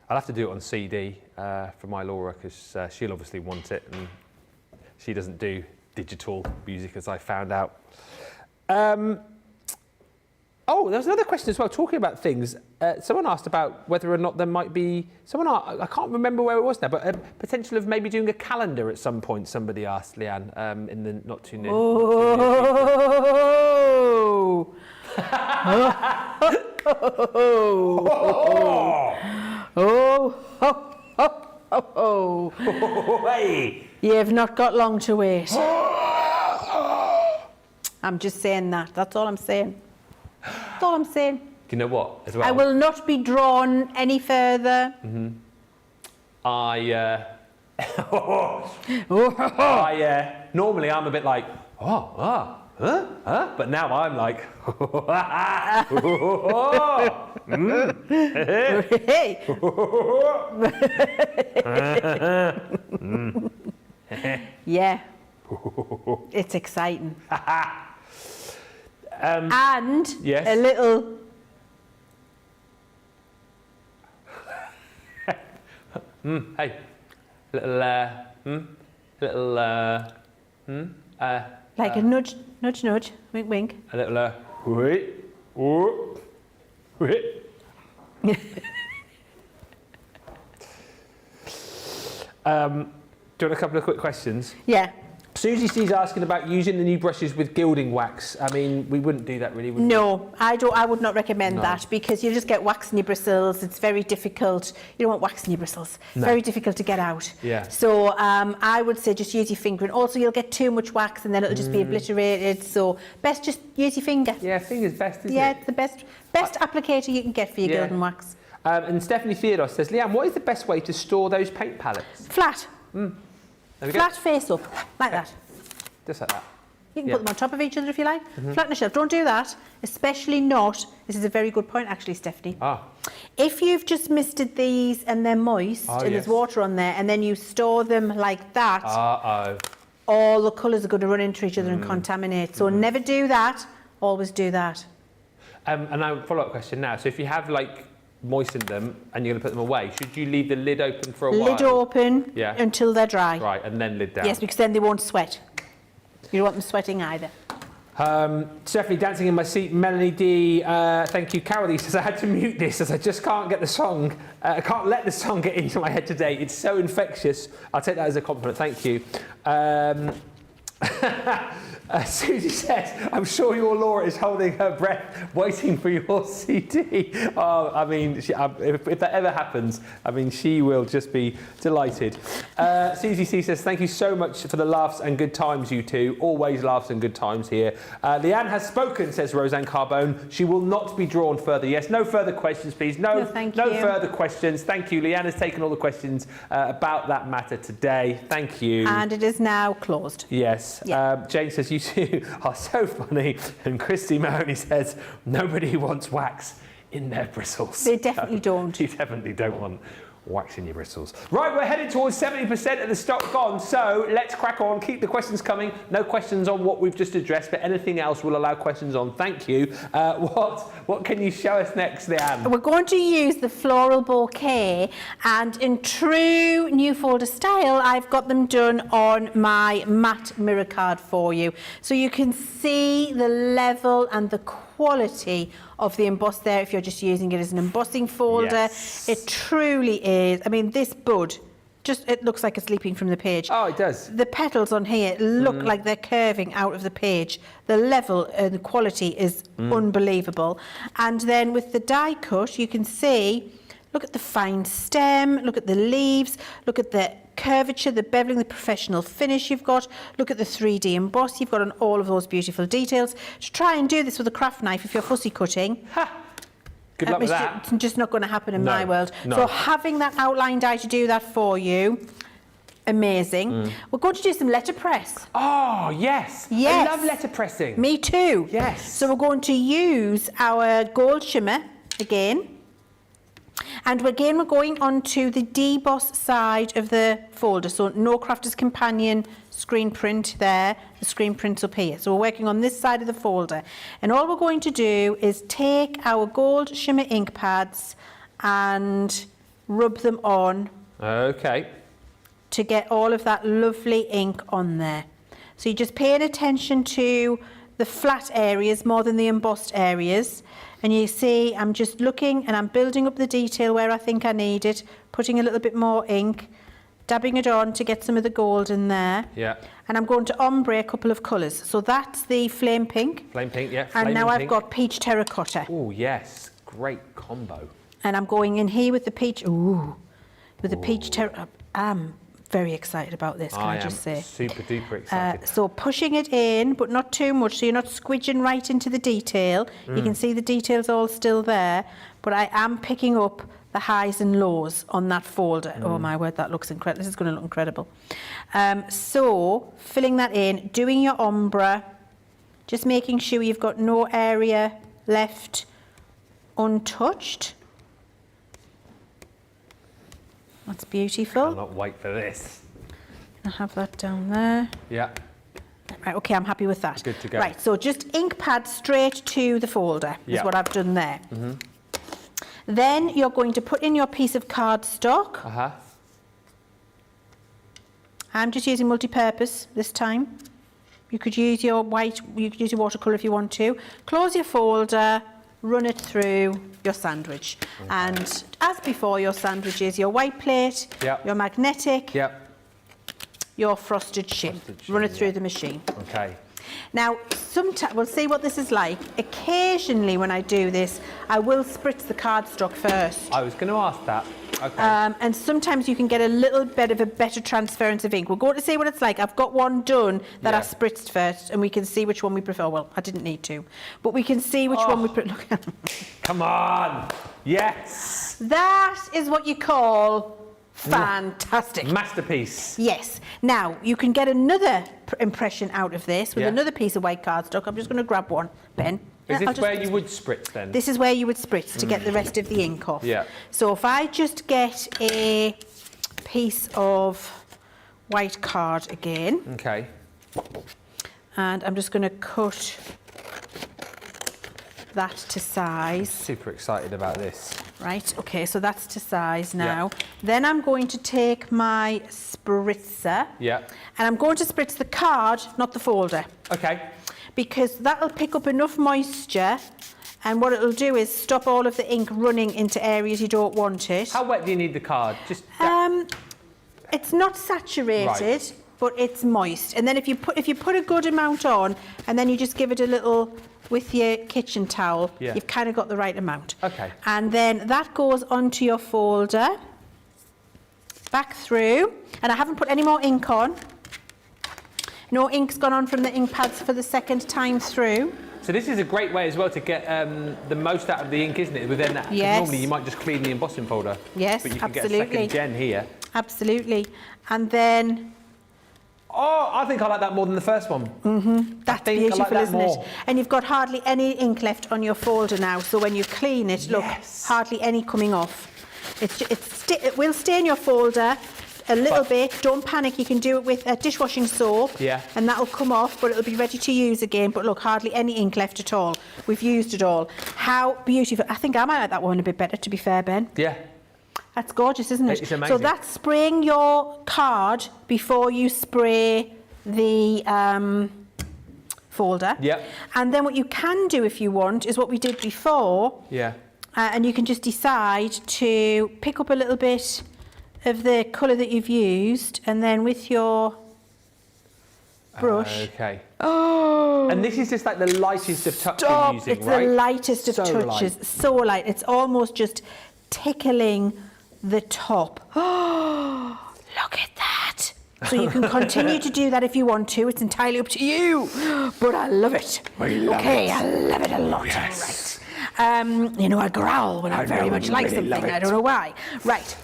I'll have to do it on CD for my Laura because she'll obviously want it, and she doesn't do digital music, as I found out. Oh, there was another question as well, talking about things. Someone asked about whether or not there might be, I can't remember where it was now, but a potential of maybe doing a calendar at some point, somebody asked, Leanne, in the not too near. Hey. You've not got long to wait. I'm just saying that. That's all I'm saying. That's all I'm saying. Do you know what, as well? I will not be drawn any further. Mm-hmm. Normally I'm a bit like, but now I'm like, Yeah, it's exciting. And yes. a little. Hey, little, like a nudge, nudge, nudge, wink, wink. A little, wait. Do you want a couple of quick questions? Yeah. Susie C's asking about using the new brushes with gilding wax. I mean, we wouldn't do that really, would we? No, I would not recommend that, because you just get wax in your bristles. It's very difficult. You don't want wax in your bristles. No. Very difficult to get out. Yeah. So I would say just use your finger. And also you'll get too much wax and then it'll just be obliterated. So best just use your finger. Yeah, finger's best, isn't it? Yeah, it's the best applicator you can get for your gilding wax. And Stephanie Theodos says, Leanne, what is the best way to store those paint palettes? Flat. Flat face up, like that. Just like that. You can put them on top of each other if you like. Flatten the shelf. Don't do that, especially not. This is a very good point, actually, Stephanie. If you've just misted these and they're moist and there's water on there, and then you store them like that. all the colours are going to run into each other and contaminate. So never do that, always do that. And I have a follow-up question now. So if you have like moistened them and you're going to put them away, should you leave the lid open for a while? Lid open Yeah. until they're dry. Right, and then lid down. Yes, because then they won't sweat. You don't want them sweating either. Stephanie, dancing in my seat. Melanie D, thank you. Carol D says, I had to mute this as I just can't get the song. I can't let the song get into my head today. It's so infectious. I'll take that as a compliment. Thank you. Susie says, I'm sure your Laura is holding her breath, waiting for your CD. Oh, I mean, if that ever happens, I mean, she will just be delighted. Susie C says, thank you so much for the laughs and good times, you two. Always laughs and good times here. Leanne has spoken, says Roseanne Carbone. She will not be drawn further. Yes, no further questions, please. No further questions. Thank you. Leanne has taken all the questions about that matter today. Thank you. And it is now closed. Yes. Yeah. Jane says, you two are so funny. And Christy Mahoney says, nobody wants wax in their bristles. They definitely don't. You definitely don't want wax in your bristles. Right, we're headed towards 70% of the stock gone, so let's crack on. Keep the questions coming. No questions on what we've just addressed, but anything else we'll allow questions on. Thank you. What can you show us next, Leanne? We're going to use the floral bouquet, and in true new folder style, I've got them done on my matte mirror card for you. So you can see the level and the quality of the emboss there if you're just using it as an embossing folder. Yes. It truly is. I mean, this bud, it looks like it's leaping from the page. Oh, it does. The petals on here look like they're curving out of the page. The level and the quality is unbelievable. And then with the die cut, you can see, look at the fine stem, look at the leaves, look at the curvature, the beveling, the professional finish you've got. Look at the 3D emboss you've got on all of those beautiful details. To try and do this with a craft knife if you're fussy cutting. Good luck with that. It's just not going to happen in my world. No. So having that outline die to do that for you, amazing. We're going to do some letterpress. Oh, yes. Yes. I love letterpressing. Me too. Yes. So we're going to use our gold shimmer again. And again, we're going on to the deboss side of the folder. So no Crafter's Companion screen print there, the screen print's up here. So we're working on this side of the folder. And all we're going to do is take our gold shimmer ink pads and rub them on. Okay. To get all of that lovely ink on there. So you're just paying attention to the flat areas more than the embossed areas. And you see, I'm just looking and I'm building up the detail where I think I need it, putting a little bit more ink, dabbing it on to get some of the gold in there. Yeah. And I'm going to ombre a couple of colours. So that's the flame pink. Flame pink, yeah. And now I've pink. got peach terracotta. Oh, yes. Great combo. And I'm going in here with the peach, with the peach terracotta. I'm very excited about this, can I just say? Super duper excited. So pushing it in, but not too much, so you're not squidging right into the detail. You can see the details all still there, but I am picking up the highs and lows on that folder. Oh my word, that looks incredible. This is going to look incredible. So filling that in, doing your ombre, just making sure you've got no area left untouched. That's beautiful. I cannot wait for this. I have that down there. Yeah. Right, okay, I'm happy with that. Good to go. Right, so just ink pad straight to the folder is Yeah. what I've done there. Then you're going to put in your piece of cardstock. I'm just using multi-purpose this time. You could use your white, you could use your watercolour if you want to. Close your folder, run it through your sandwich. And as before, your sandwich is your white plate, your magnetic, your frosted shim. Run it through the machine. Okay. Now, sometimes we'll see what this is like. Occasionally, when I do this, I will spritz the cardstock first. I was going to ask that. Okay. And sometimes you can get a little bit of a better transference of ink. We're going to see what it's like. I've got one done that I spritzed first, and we can see which one we prefer. Well, I didn't need to, but we can see which one we prefer. Come on. Yes. That is what you call fantastic. Masterpiece. Yes. Now, you can get another impression out of this with another piece of white cardstock. I'm just going to grab one, Ben. Is this where you would spritz then? This is where you would spritz to get the rest of the ink off. Yeah. So if I just get a piece of white card again. Okay. And I'm just going to cut that to size. Super excited about this. Right, okay, so that's to size now. Yeah. Then I'm going to take my spritzer. Yeah. And I'm going to spritz the card, not the folder. Okay. Because that'll pick up enough moisture, and what it'll do is stop all of the ink running into areas you don't want it. How wet do you need the card? Just It's not saturated, but it's moist. And then if you put a good amount on, and then you just give it a little with your kitchen towel, you've kind of got the right amount. Okay. And then that goes onto your folder, back through, and I haven't put any more ink on. No ink's gone on from the ink pads for the second time through. So this is a great way as well to get the most out of the ink, isn't it? Within that, 'cause normally you might just clean the embossing folder. Yes, but you can absolutely. get a second gen here. Absolutely. And then... Oh, I think I like that more than the first one. That's beautiful, isn't it? And you've got hardly any ink left on your folder now, so when you clean it, look, hardly any coming off. It will stay in your folder a little bit. Don't panic, you can do it with dishwashing soap, and that'll come off, but it'll be ready to use again. But look, hardly any ink left at all. We've used it all. How beautiful. I think I might like that one a bit better, to be fair, Ben. Yeah. That's gorgeous, isn't it? It's amazing. So that's spraying your card before you spray the folder. Yeah. And then what you can do if you want is what we did before. Yeah. And you can just decide to pick up a little bit of the colour that you've used, and then with your brush. Okay. Oh. And this is just like the lightest of touches you're using, it's right? the lightest of So touches. light. So light. It's almost just tickling the top. Oh, look at that. So you can continue to do that if you want to. It's entirely up to you. But I love it. I love okay, it. I love it a lot. Yes. Right. You know, I growl when I very much like really love something. it. I don't know why. Right.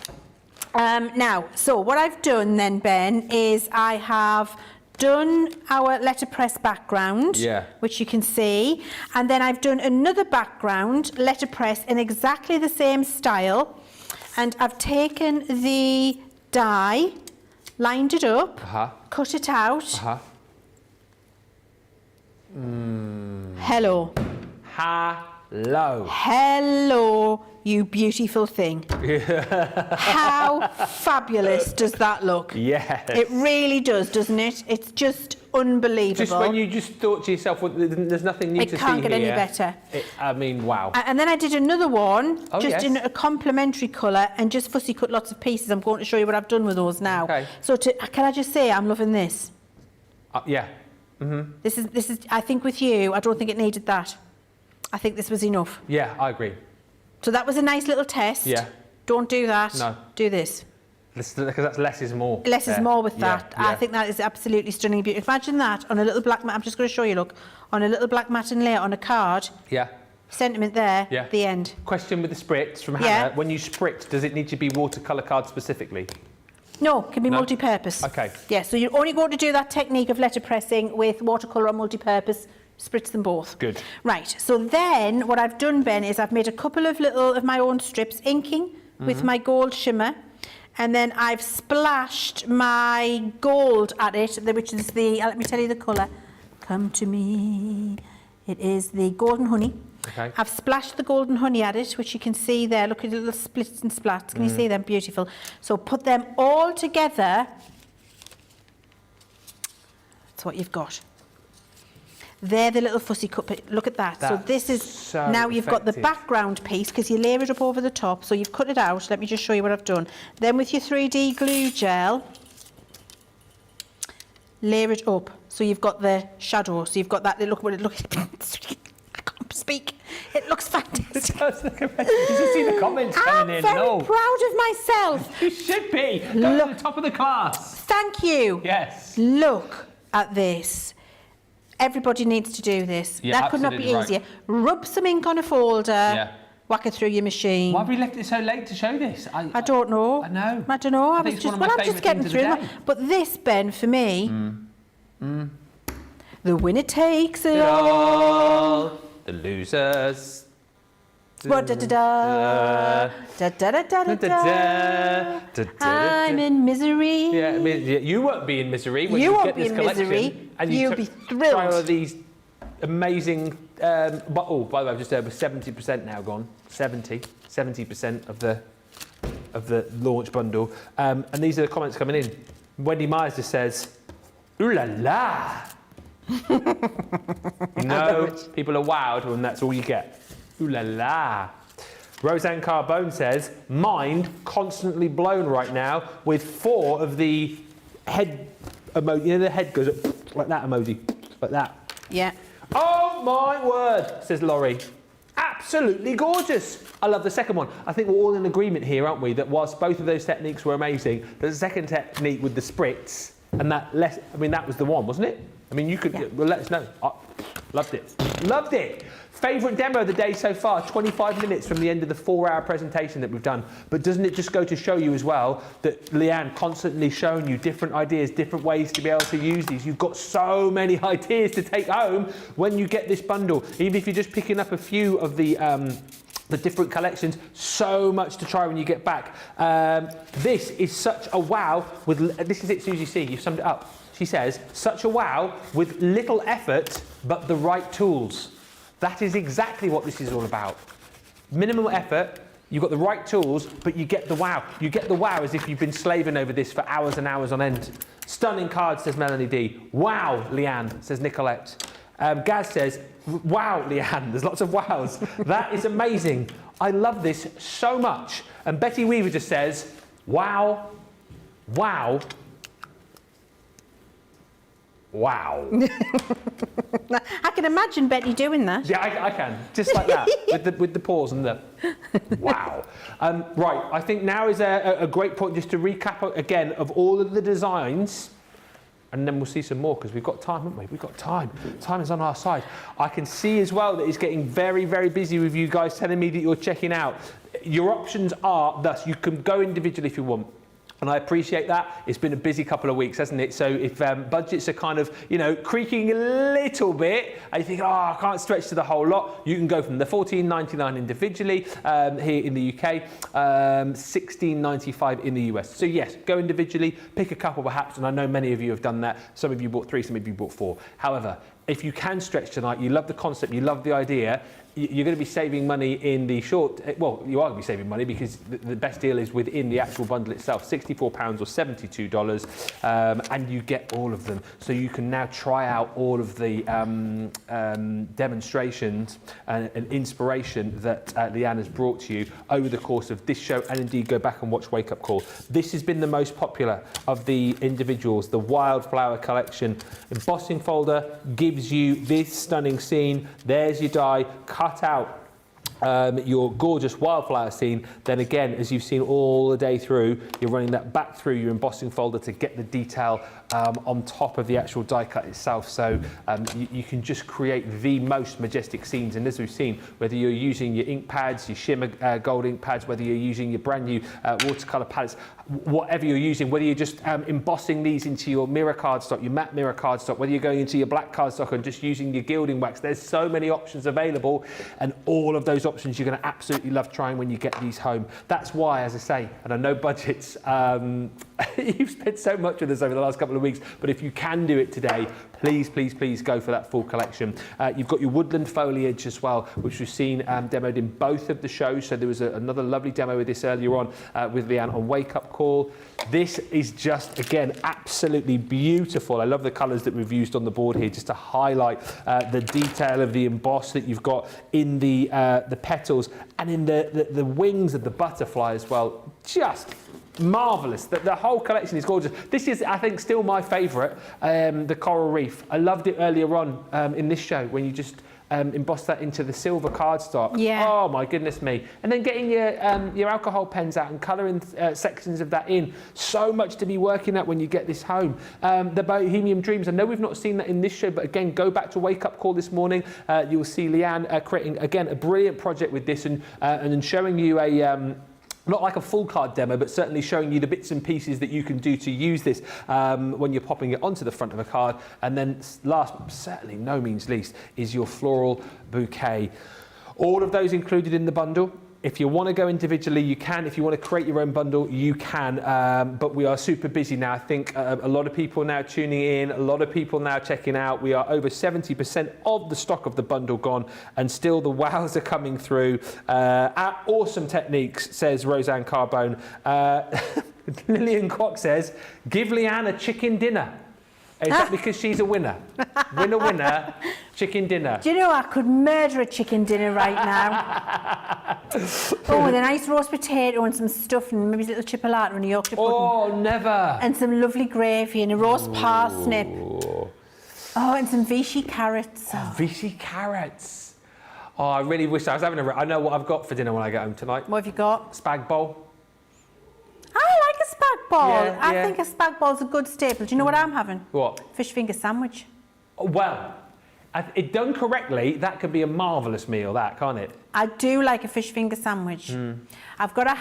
Now, so what I've done then, Ben, is I have done our letterpress background, which you can see, and then I've done another background, letterpress, in exactly the same style, and I've taken the die, lined it up, cut it out. Hello. Hello. Hello, you beautiful thing. How fabulous does that look? Yes. It really does, doesn't it? It's just unbelievable. Just when you just thought to yourself, well, there's nothing new to see here. It can't get any better. I mean, wow. And then I did another one, Oh, just yes. in a complementary colour, and just fussy cut lots of pieces. I'm going to show you what I've done with those now. Okay. So can I just say, I'm loving this. Yeah. Mm-hmm. This is. I think with you, I don't think it needed that. I think this was enough. Yeah, I agree. So that was a nice little test. Yeah. Don't do that. No. Do this. Because that's less is more. Less is there. more with that. Yeah, I think that is absolutely stunning. Beautiful. Imagine that on a little black mat. I'm just going to show you, look. On a little black mat and layer on a card. Yeah. Sentiment there. Yeah. The end. Question with the spritz from Hannah. When you spritz, does it need to be watercolour card specifically? No, it can be No? multi-purpose. Okay. Yeah, so you're only going to do that technique of letterpressing with watercolour or multi-purpose. Spritz them both. Good. Right, so then what I've done, Ben, is I've made a couple of little of my own strips, inking with my gold shimmer, and then I've splashed my gold at it, which is the, let me tell you the colour. Come to me. It is the golden honey. Okay. I've splashed the golden honey at it, which you can see there. Look at the little splits and splats. Can you see them? Beautiful. So put them all together. That's what you've got. They're the little fussy cut. Look at that. So this is, so now you've got the effective. background piece, because you layer it up over the top. So you've cut it out. Let me just show you what I've done. Then with your 3D glue gel, layer it up. So you've got the shadow. So you've got that. Look what it looks. I can't speak. It looks fantastic. It does look amazing. You should see the comments coming in. I'm very proud of myself. You should be. Look at the top of the class. Thank you. Yes. Look at this. Everybody needs to do this. Yeah, that could not be absolutely easier. Rub some ink on a folder. Whack it through your machine. Why have we left it so late to show this? I don't know. I know. I don't know. I think it's one of my I'm just favourite getting things through of the them. day. But this, Ben, for me, the winner takes it all. all. The losers I'm in misery. Yeah, I mean, you won't be in misery when You you won't get be this in collection. misery. And You'll be thrilled. Try all of these amazing. By the way, I've just over 70% now gone. 70% of the launch bundle. And these are the comments coming in. Wendy Myers just says, "Ooh la la." People are wowed when that's all you get. Ooh la la. Roseanne Carbone says, mind constantly blown right now with 4 of the head emoji. You know, the head goes up like that emoji, like that. Yeah. Oh my word, says Laurie. Absolutely gorgeous. I love the second one. I think we're all in agreement here, aren't we, that whilst both of those techniques were amazing, the second technique with the spritz and that that was the one, wasn't it? I mean, you could let us know. Loved it. Loved it. Favourite demo of the day so far, 25 minutes from the end of the 4-hour presentation that we've done. But doesn't it just go to show you as well that Leann constantly showing you different ideas, different ways to be able to use these. You've got so many ideas to take home when you get this bundle. Even if you're just picking up a few of the different collections, so much to try when you get back. This is such a wow. This is it, Susie C. You've summed it up. She says, such a wow with little effort, but the right tools. That is exactly what this is all about. Minimal effort, you've got the right tools, but you get the wow. You get the wow as if you've been slaving over this for hours and hours on end. Stunning card, says Melanie D. Wow, Leann, says Nicolette. Gaz says, wow, Leann. There's lots of wows. That is amazing. I love this so much. And Betty Weaver just says, wow, wow, wow. I can imagine Betty doing that. Yeah, I can. Just like that, with the pause and the wow. Right, I think now is a great point just to recap again of all of the designs, and then we'll see some more because we've got time, haven't we? We've got time. Time is on our side. I can see as well that it's getting very, very busy with you guys telling me that you're checking out. Your options are thus, you can go individually if you want. And I appreciate that. It's been a busy couple of weeks, hasn't it? So if budgets are kind of, creaking a little bit, and you think, I can't stretch to the whole lot, you can go from the $14.99 individually here in the UK, $16.95 in the US. So yes, go individually, pick a couple perhaps, and I know many of you have done that. Some of you bought 3, some of you bought 4. However, if you can stretch tonight, you love the concept, you love the idea, you're going to be saving money in the short, well, you are going to be saving money because the best deal is within the actual bundle itself, £64 or $72, and you get all of them. So you can now try out all of the demonstrations and inspiration that Leann has brought to you over the course of this show, and indeed go back and watch Wake Up Call. This has been the most popular of the individuals, the Wildflower collection. Embossing folder gives you this stunning scene. There's your die, cut out your gorgeous wildflower scene. Then again, as you've seen all the day through, you're running that back through your embossing folder to get the detail on top of the actual die cut itself. So you can just create the most majestic scenes. And as we've seen, whether you're using your ink pads, your shimmer gold ink pads, whether you're using your brand new watercolour palettes, whatever you're using, whether you're just embossing these into your mirror cardstock, your matte mirror cardstock, whether you're going into your black cardstock and just using your gilding wax, there's so many options available, and all of those options you're going to absolutely love trying when you get these home. That's why, as I say, and I know budgets, you've spent so much with us over the last couple of weeks, but if you can do it today, please, please, please go for that full collection. You've got your woodland foliage as well, which we've seen demoed in both of the shows. So there was another lovely demo with this earlier on with Leann on Wake Up Call. This is just, again, absolutely beautiful. I love the colours that we've used on the board here just to highlight the detail of the emboss that you've got in the petals and in the wings of the butterfly as well. Just marvellous. The whole collection is gorgeous. This is, I think, still my favourite, the coral reef. I loved it earlier on in this show when you just embossed that into the silver cardstock. Yeah. Oh my goodness me. And then getting your alcohol pens out and colouring sections of that in. So much to be working at when you get this home. The Bohemian Dreams, I know we've not seen that in this show, but again, go back to Wake Up Call this morning. You'll see Leann creating, again, a brilliant project with this and showing you a not like a full card demo, but certainly showing you the bits and pieces that you can do to use this when you're popping it onto the front of a card. And then last, but certainly no means least, is your floral bouquet. All of those included in the bundle. If you want to go individually, you can. If you want to create your own bundle, you can. But we are super busy now. I think a lot of people now tuning in, a lot of people now checking out. We are over 70% of the stock of the bundle gone, and still the wows are coming through. Awesome techniques, says Roseanne Carbone. Lillian Kwok says, give Leanne a chicken dinner. Is that because she's a winner? Winner, chicken dinner. Do you know, I could murder a chicken dinner right now. Oh, with a nice roast potato and some stuff and maybe a little chipolata and a Yorkshire pudding. Oh, never. And some lovely gravy and a roast parsnip. Oh, and some Vichy carrots. Oh, Vichy carrots. Oh, I really wish I was having I know what I've got for dinner when I get home tonight. What have you got? Spag bowl. I like a spag ball. Yeah, I think a spag ball's a good staple. Do you know what I'm having? What? Fish finger sandwich. Well, if done correctly, that could be a marvellous meal, that, can't it? I do like a fish finger sandwich. I've got to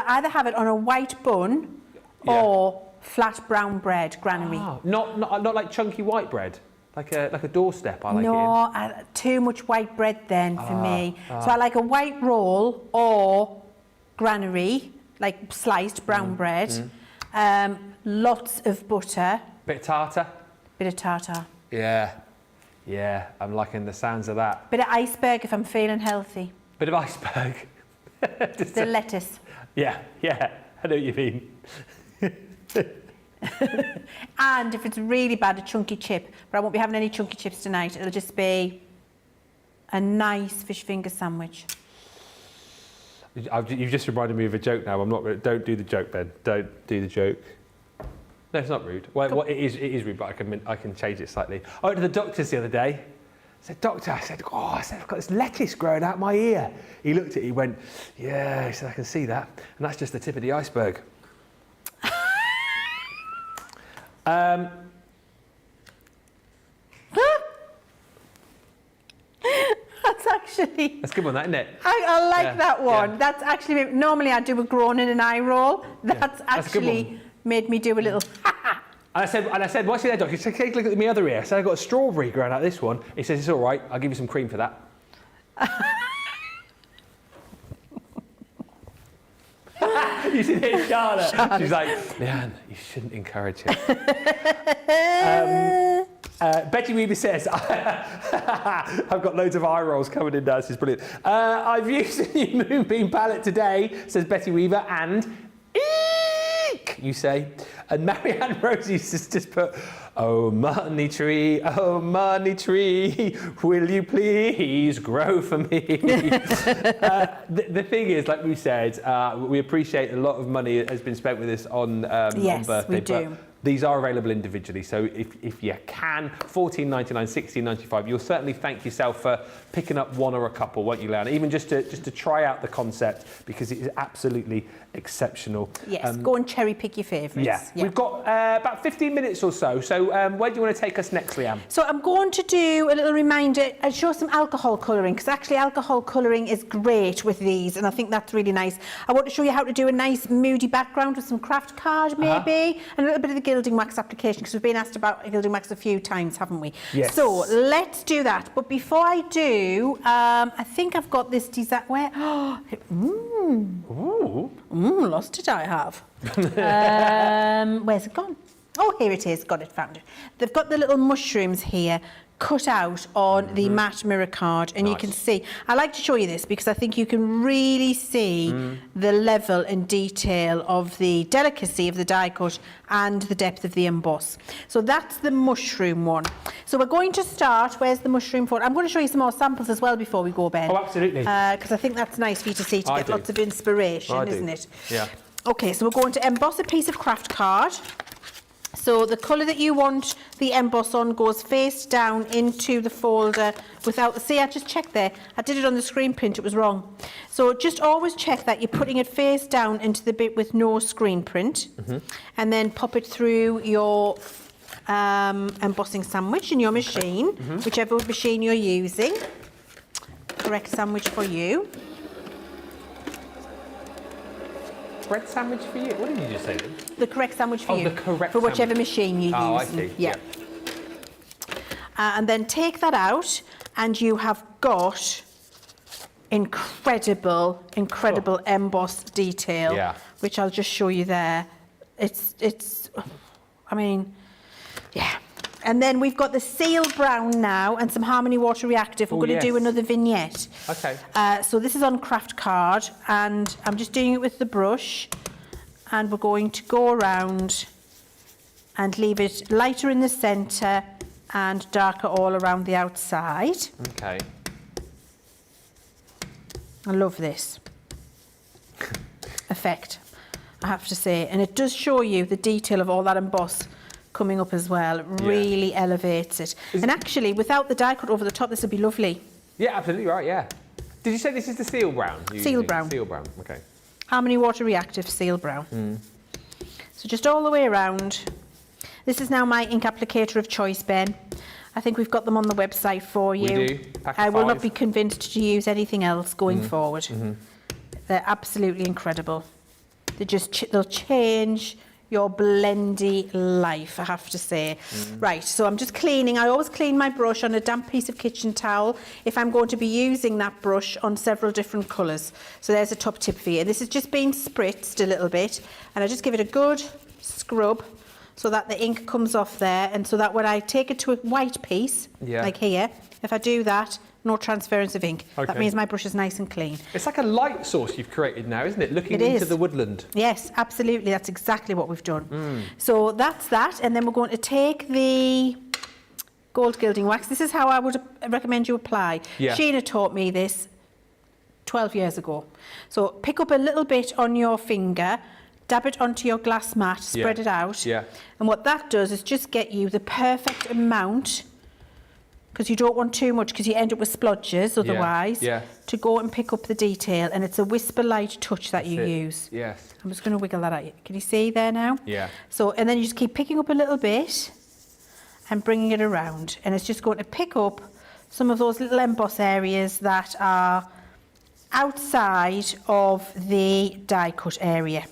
either have it on a white bun or flat brown bread, granary. Oh, not like chunky white bread, like a doorstep. I like it. No, too much white bread then for me. So I like a white roll or granary, like sliced brown bread. Lots of butter. Bit of tartar. Bit of tartar. Yeah, I'm liking the sounds of that. Bit of iceberg if I'm feeling healthy. Bit of iceberg. The lettuce. Yeah, I know what you mean. And if it's really bad, a chunky chip. But I won't be having any chunky chips tonight. It'll just be a nice fish finger sandwich. You've just reminded me of a joke now. Don't do the joke, Ben. Don't do the joke. No, it's not rude. Well, it is rude, but I can change it slightly. I went to the doctor's the other day. I said, doctor, I've got this lettuce growing out my ear. He looked at it, he went, yeah, he said, I can see that. And that's just the tip of the iceberg. That's a good one, that, isn't it? I like that one. Yeah. That's actually, normally I do a groan and an eye roll. That's actually made me do a little And I said, what's in there, doctor? He said, take a look at my other ear. I said, I've got a strawberry growing out this one. He says, it's all right, I'll give you some cream for that. You see this, Charlotte? She's like, Leanne, you shouldn't encourage it. Betty Weaver says, I've got loads of eye rolls coming in now. This is brilliant. I've used a new Moonbeam palette today, says Betty Weaver, and eek, you say. And Marianne Rosie just put, oh money tree, will you please grow for me? The thing is, like we said, we appreciate a lot of money has been spent with this on birthday. We do. But these are available individually, so if you can, $14.99, $16.95, you'll certainly thank yourself for picking up one or a couple, won't you, Leanne? Even just to try out the concept, because it is absolutely exceptional. Yes, go and cherry pick your favourites. Yeah. We've got about 15 minutes or so. So where do you want to take us next, Leanne? So I'm going to do a little reminder and show some alcohol colouring, because actually alcohol colouring is great with these, and I think that's really nice. I want to show you how to do a nice moody background with some craft card maybe, and a little bit of the gilding wax application, because we've been asked about gilding wax a few times, haven't we? Yes. So let's do that. But before I do, I think I've got this design. Where? Lost it, I have. Where's it gone? Oh, here it is. Got it, found it. They've got the little mushrooms here cut out on the matte mirror card, and you can see. I like to show you this because I think you can really see the level and detail of the delicacy of the die cut and the depth of the emboss. So that's the mushroom one. So we're going to start. Where's the mushroom for? I'm going to show you some more samples as well before we go, Ben. Oh, absolutely. Because I think that's nice for you to see, to get lots of inspiration, isn't it? Yeah. Okay, so we're going to emboss a piece of craft card. So the colour that you want the emboss on goes face down into the folder without... See, I just checked there. I did it on the screen print. It was wrong. So just always check that you're putting it face down into the bit with no screen print. And then pop it through your embossing sandwich in your machine, whichever machine you're using. Correct sandwich for you. Bread sandwich for you? What did you just say then? The correct sandwich for you. The correct for whichever sandwich. machine you use. Oh, I see. Yeah. And then take that out, and you have got incredible embossed detail, Yeah. which I'll just show you there. I mean, yeah. And then we've got the Seal Brown now and some Harmony Water Reactive. We're going to do another vignette. Okay. So this is on craft card, and I'm just doing it with the brush, and we're going to go around and leave it lighter in the centre and darker all around the outside. Okay. I love this effect, I have to say. And it does show you the detail of all that emboss coming up as well. It really elevates it. And actually, without the die cut over the top, this would be lovely. Yeah, absolutely right, yeah. Did you say this is the Seal Brown? Seal Brown. Seal Brown, okay. Harmony Water Reactive Seal Brown. So just all the way around. This is now my ink applicator of choice, Ben. I think we've got them on the website for you. We do. Pack of I will 5. not be convinced to use anything else going forward. They're absolutely incredible. They'll change your blendy life, I have to say. Right, so I'm just cleaning. I always clean my brush on a damp piece of kitchen towel if I'm going to be using that brush on several different colours. So there's a top tip for you. This is just being spritzed a little bit, and I just give it a good scrub so that the ink comes off there, and so that when I take it to a white piece, like here, if I do that, no transference of ink. That means my brush is nice and clean. It's like a light source you've created now, isn't it? Looking into the woodland. Yes, absolutely. That's exactly what we've done. So that's that, and then we're going to take the gold gilding wax. This is how I would recommend you apply. Sheena taught me this 12 years ago. So pick up a little bit on your finger, dab it onto your glass mat, spread it out. And what that does is just get you the perfect amount, because you don't want too much because you end up with splodges otherwise, to go and pick up the detail. And it's a whisper light touch that you use. Yes. I'm just going to wiggle that out. Can you see there now? Yeah. So, and then you just keep picking up a little bit and bringing it around. And it's just going to pick up some of those little emboss areas that are outside of the die cut area.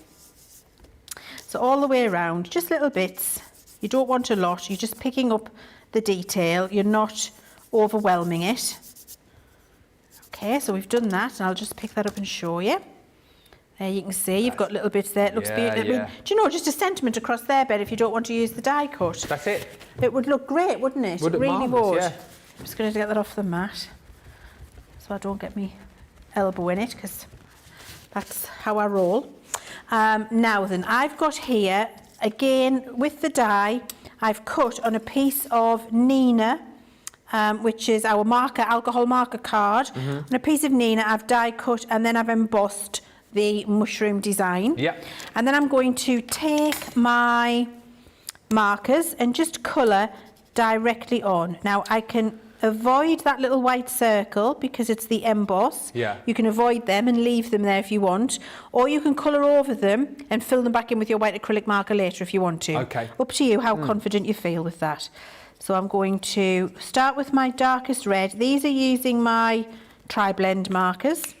So all the way around, just little bits. You don't want a lot. You're just picking up the detail. You're not overwhelming it. Okay, so we've done that, and I'll just pick that up and show you. There you can see you've got little bits there. It looks beautiful. I mean, do you know, just a sentiment across there, Ben, if you don't want to use the die cut. That's it. It would look great, wouldn't it? Would it look really marvellous, would. yeah. I'm just going to get that off the mat so I don't get me elbow in it, because that's how I roll. Now then, I've got here, again, with the die, I've cut on a piece of Nina, which is our marker, alcohol marker card. On a piece of Nina, I've die cut, and then I've embossed the mushroom design. And then I'm going to take my markers and just colour directly on. Now, I can avoid that little white circle because it's the emboss. You can avoid them and leave them there if you want, or you can colour over them and fill them back in with your white acrylic marker later if you want to. Up to you how confident you feel with that. So I'm going to start with my darkest red. These are using my tri-blend markers.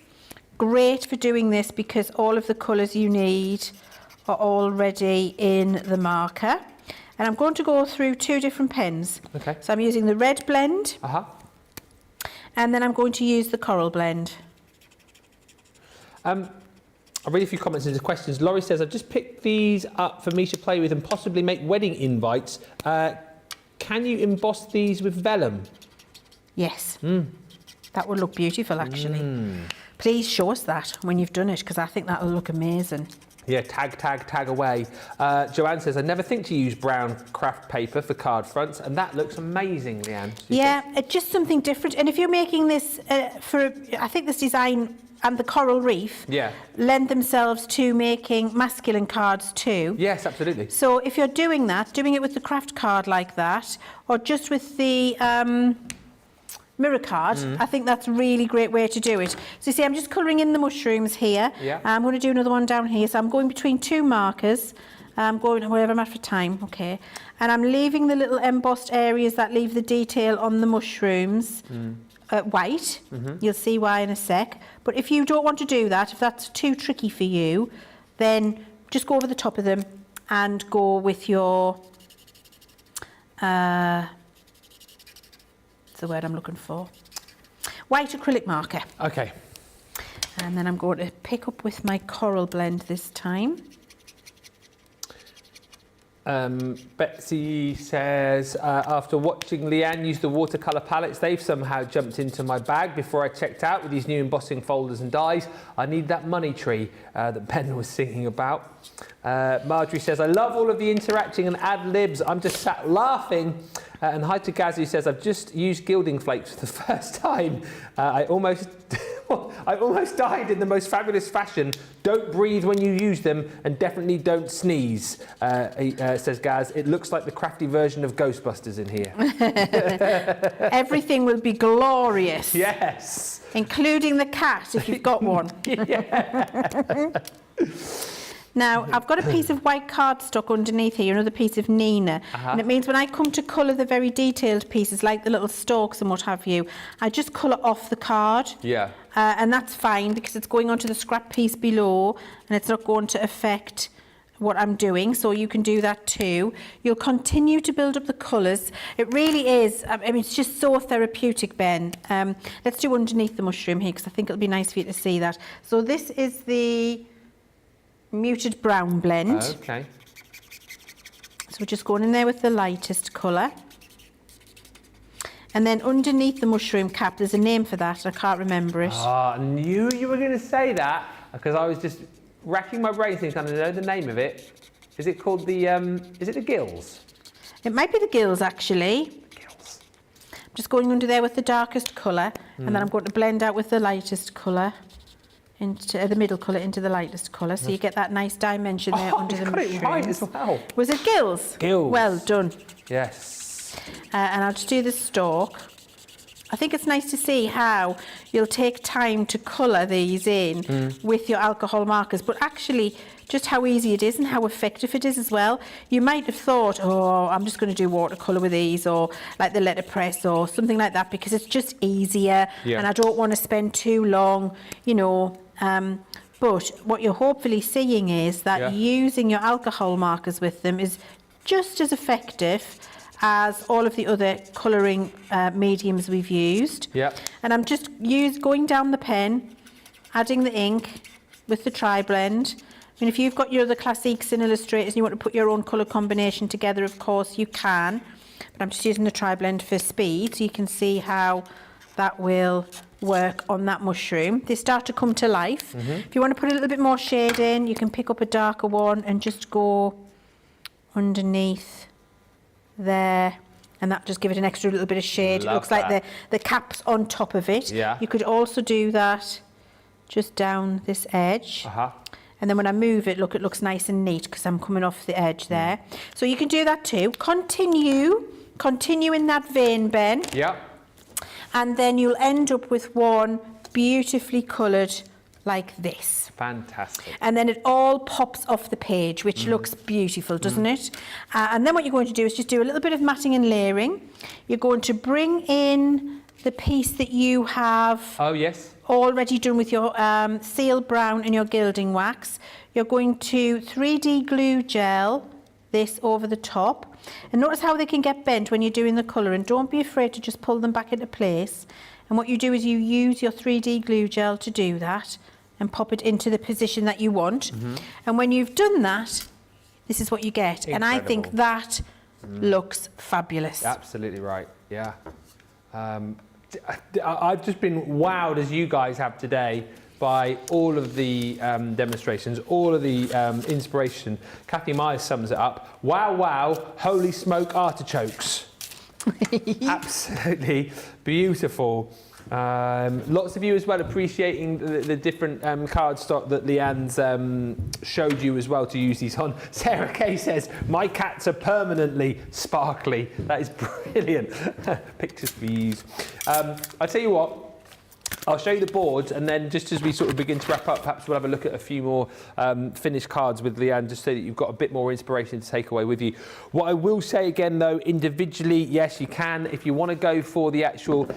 Great for doing this because all of the colours you need are already in the marker. And I'm going to go through 2 different pens. So I'm using the red blend, and then I'm going to use the coral blend. I'll read a few comments into questions. Laurie says, I've just picked these up for me to play with and possibly make wedding invites. Can you emboss these with vellum? Yes. That would look beautiful, actually. Please show us that when you've done it, because I think that will look amazing. Yeah, tag away. Joanne says, I never think to use brown craft paper for card fronts, and that looks amazing, Leanne. Yeah, it's just something different. And if you're making this I think this design and the coral reef lend themselves to making masculine cards too. Yes, absolutely. So if you're doing that, doing it with the craft card like that, or just with the mirror card, I think that's a really great way to do it. So you see, I'm just colouring in the mushrooms here. I'm going to do another one down here. So I'm going between 2 markers. I'm going wherever I'm at for time, okay. And I'm leaving the little embossed areas that leave the detail on the mushrooms white. You'll see why in a sec. But if you don't want to do that, if that's too tricky for you, then just go over the top of them and go with your what's the word I'm looking for? White acrylic marker. Okay. And then I'm going to pick up with my coral blend this time. Betsy says, after watching Leann use the watercolour palettes, they've somehow jumped into my bag before I checked out with these new embossing folders and dies. I need that money tree that Ben was singing about. Marjorie says, I love all of the interacting and ad-libs. I'm just sat laughing. And hi to Gaz, who says, I've just used gilding flakes for the first time. I almost died in the most fabulous fashion. Don't breathe when you use them, and definitely don't sneeze, says Gaz. It looks like the crafty version of Ghostbusters in here. Everything will be glorious. Yes. Including the cat, if you've got one. Now, I've got a piece of white cardstock underneath here, another piece of Nina. And it means when I come to colour the very detailed pieces, like the little stalks and what have you, I just colour off the card. Yeah. And that's fine because it's going onto the scrap piece below and it's not going to affect what I'm doing, so you can do that too. You'll continue to build up the colours. It really is, I mean, it's just so therapeutic, Ben. Let's do underneath the mushroom here because I think it'll be nice for you to see that. So this is the muted brown blend. Okay. So we're just going in there with the lightest colour. And then underneath the mushroom cap, there's a name for that. I can't remember it. I knew you were going to say that because I was just racking my brain thinking, I know the name of it. Is it called the, is it the gills? It might be the gills, actually. Gills. I'm just going under there with the darkest colour, and then I'm going to blend out with the lightest colour. Into the middle colour into the lightest colour, so you get that nice dimension there under the mushroom. Got it right as well. Was it gills? Gills. Well done. Yes. And I'll just do the stalk. I think it's nice to see how you'll take time to colour these in with your alcohol markers, but actually just how easy it is and how effective it is as well. You might have thought, oh, I'm just going to do watercolour with these, or like the letterpress or something like that, because it's just easier and I don't want to spend too long, you know. But what you're hopefully seeing is that using your alcohol markers with them is just as effective as all of the other colouring mediums we've used. And I'm just going down the pen, adding the ink with the tri-blend. I mean, if you've got your other classiques and illustrators and you want to put your own colour combination together, of course you can. But I'm just using the tri-blend for speed, so you can see how that will work on that mushroom. They start to come to life. If you want to put a little bit more shade in, you can pick up a darker one and just go underneath there, and that just give it an extra little bit of shade. It looks like the cap's on top of it. You could also do that just down this edge. And then when I move it, look, it looks nice and neat because I'm coming off the edge there. So you can do that too. Continue in that vein, Ben. And then you'll end up with one beautifully coloured like this. Fantastic. And then it all pops off the page, which looks beautiful, doesn't it? And then what you're going to do is just do a little bit of matting and layering. You're going to bring in the piece that you have already done with your seal brown and your gilding wax. You're going to 3D glue gel this over the top. And notice how they can get bent when you're doing the colour, and don't be afraid to just pull them back into place. And what you do is you use your 3D glue gel to do that and pop it into the position that you want. And when you've done that, this is what you get. And I think that looks fabulous. Absolutely right, yeah. I've just been wowed, as you guys have today, by all of the demonstrations, all of the inspiration. Kathy Myers sums it up. Wow, wow, holy smoke artichokes. Absolutely beautiful. Lots of you as well appreciating the different cardstock that Leann's showed you as well to use these on. Sarah Kay says, my cats are permanently sparkly. That is brilliant. Pictures for use. I'll tell you what, I'll show you the boards, and then just as we sort of begin to wrap up, perhaps we'll have a look at a few more finished cards with Leann, just so that you've got a bit more inspiration to take away with you. What I will say again, though, individually, yes, you can. If you want to go for the actual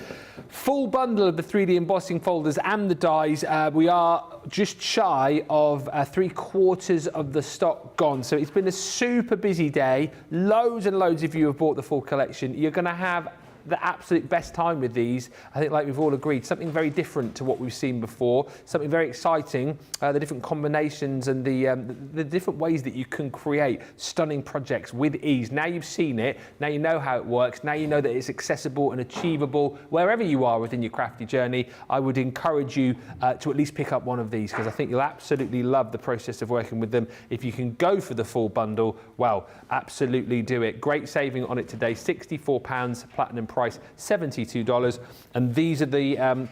full bundle of the 3D embossing folders and the dies, we are just shy of 3/4 of the stock gone. So it's been a super busy day. Loads and loads of you have bought the full collection. You're going to have the absolute best time with these. I think, like we've all agreed, something very different to what we've seen before, something very exciting, the different combinations and the different ways that you can create stunning projects with ease. Now you've seen it, now you know how it works, now you know that it's accessible and achievable wherever you are within your crafty journey. I would encourage you to at least pick up one of these, because I think you'll absolutely love the process of working with them. If you can go for the full bundle, well, absolutely do it. Great saving on it today, £64, platinum price $72, and these are the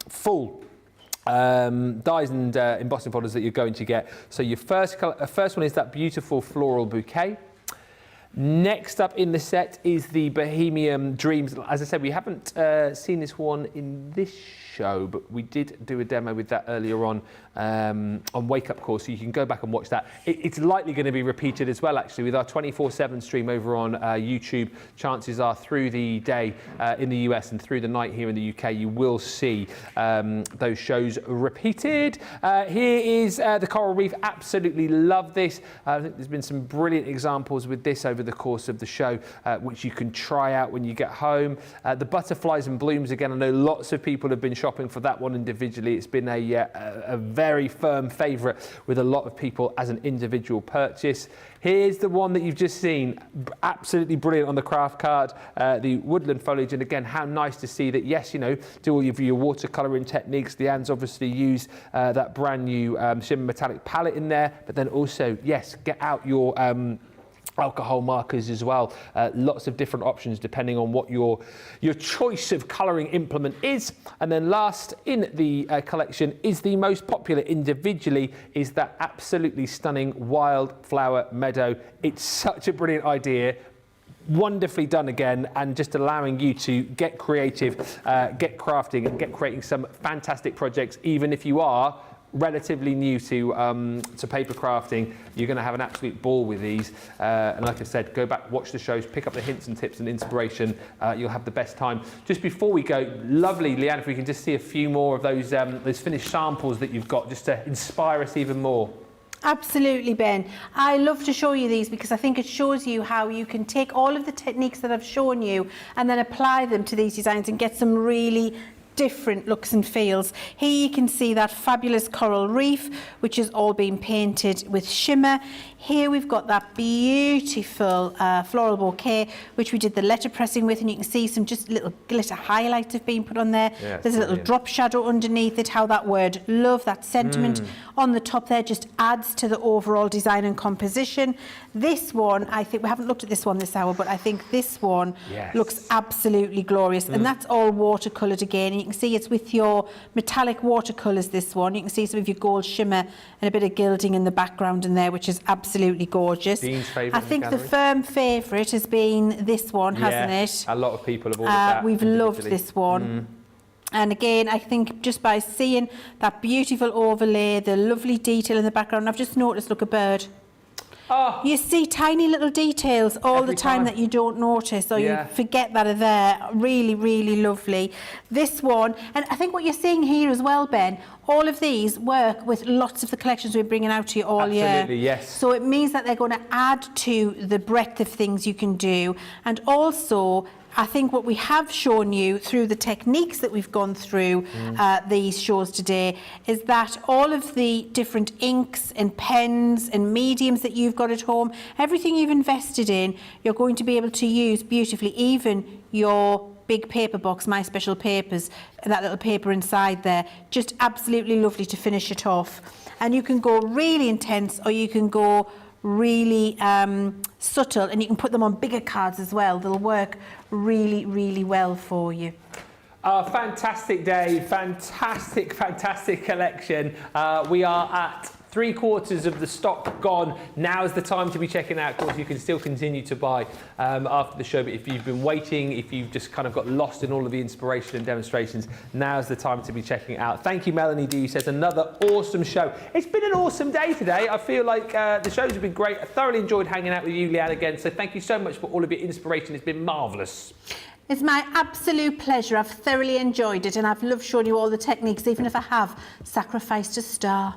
full dies and embossing folders that you're going to get. So your first one is that beautiful floral bouquet. Next up in the set is the Bohemian Dreams. As I said, we haven't seen this one in this show, but we did do a demo with that earlier on Wake Up Call, so you can go back and watch that. It's likely going to be repeated as well, actually, with our 24/7 stream over on YouTube. Chances are through the day in the US and through the night here in the UK, you will see those shows repeated. Here is the Coral Reef. Absolutely love this. I think there's been some brilliant examples with this over the course of the show, which you can try out when you get home. The Butterflies and Blooms, again, I know lots of people have been shopping for that one individually. It's been a very firm favourite with a lot of people as an individual purchase. Here's the one that you've just seen, absolutely brilliant on the craft card, the woodland foliage. And again, how nice to see that, yes, you know, do all of your watercolouring techniques. Leann's obviously used that brand new shimmer metallic palette in there, but then also, yes, get out your alcohol markers as well. Lots of different options depending on what your choice of colouring implement is. And then last in the collection is the most popular individually, is that absolutely stunning wildflower meadow. It's such a brilliant idea. Wonderfully done again, and just allowing you to get creative, get crafting and get creating some fantastic projects, even if you are relatively new to paper crafting. You're going to have an absolute ball with these, and like I said, go back, watch the shows, pick up the hints and tips and inspiration. You'll have the best time. Just before we go, lovely, Leann, if we can just see a few more of those finished samples that you've got, just to inspire us even more. Absolutely, Ben. I love to show you these because I think it shows you how you can take all of the techniques that I've shown you and then apply them to these designs and get some really different looks and feels. Here you can see that fabulous coral reef, which has all been painted with shimmer. Here we've got that beautiful floral bouquet, which we did the letterpressing with, and you can see some just little glitter highlights have been put on there. Yeah, there's a little drop shadow underneath it, how that word love, that sentiment on the top there just adds to the overall design and composition. This one, I think, we haven't looked at this one this hour, but I think this one looks absolutely glorious. And that's all watercoloured again. And you can see it's with your metallic watercolours, this one. You can see some of your gold shimmer and a bit of gilding in the background in there, which is absolutely gorgeous. Dean's favourite. I think the firm favourite has been this one, hasn't it? A lot of people have ordered that. We've loved this one. And again, I think just by seeing that beautiful overlay, the lovely detail in the background, I've just noticed, look, a bird. Oh. You see tiny little details all the time that you don't notice, or you forget that are there. Really, really lovely. This one, and I think what you're seeing here as well, Ben, all of these work with lots of the collections we're bringing out to you all year. Absolutely, yes. So it means that they're going to add to the breadth of things you can do. And also, I think what we have shown you through the techniques that we've gone through these shows today is that all of the different inks and pens and mediums that you've got at home, everything you've invested in, you're going to be able to use beautifully, even your big paper box, My Special Papers, that little paper inside there, just absolutely lovely to finish it off. And you can go really intense, or you can go really subtle, and you can put them on bigger cards as well. They'll work really, really well for you. Fantastic day, fantastic collection. We are at 3/4 of the stock gone. Now's the time to be checking out. Of course, you can still continue to buy after the show, but if you've been waiting, if you've just kind of got lost in all of the inspiration and demonstrations, now's the time to be checking it out. Thank you, Melanie D, who says another awesome show. It's been an awesome day today. I feel like the shows have been great. I thoroughly enjoyed hanging out with you, Leann, again, so thank you so much for all of your inspiration. It's been marvellous. It's my absolute pleasure. I've thoroughly enjoyed it, and I've loved showing you all the techniques, even if I have sacrificed a star.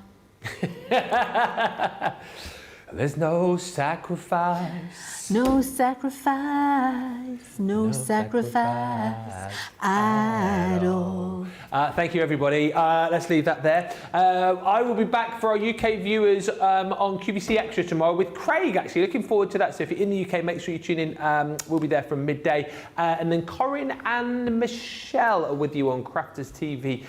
There's no sacrifice. No sacrifice, no sacrifice at all. Thank you, everybody. Let's leave that there. I will be back for our UK viewers on QVC Extra tomorrow with Craig, actually. Looking forward to that. So if you're in the UK, make sure you tune in. We'll be there from midday. And then Corinne and Michelle are with you on Crafters TV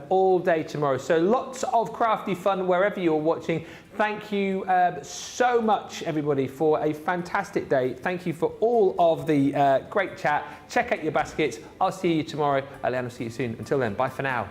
all day tomorrow. So lots of crafty fun wherever you're watching. Thank you so much, everybody, for a fantastic day. Thank you for all of the great chat. Check out your baskets. I'll see you tomorrow. Leann, I'll see you soon. Until then, bye for now.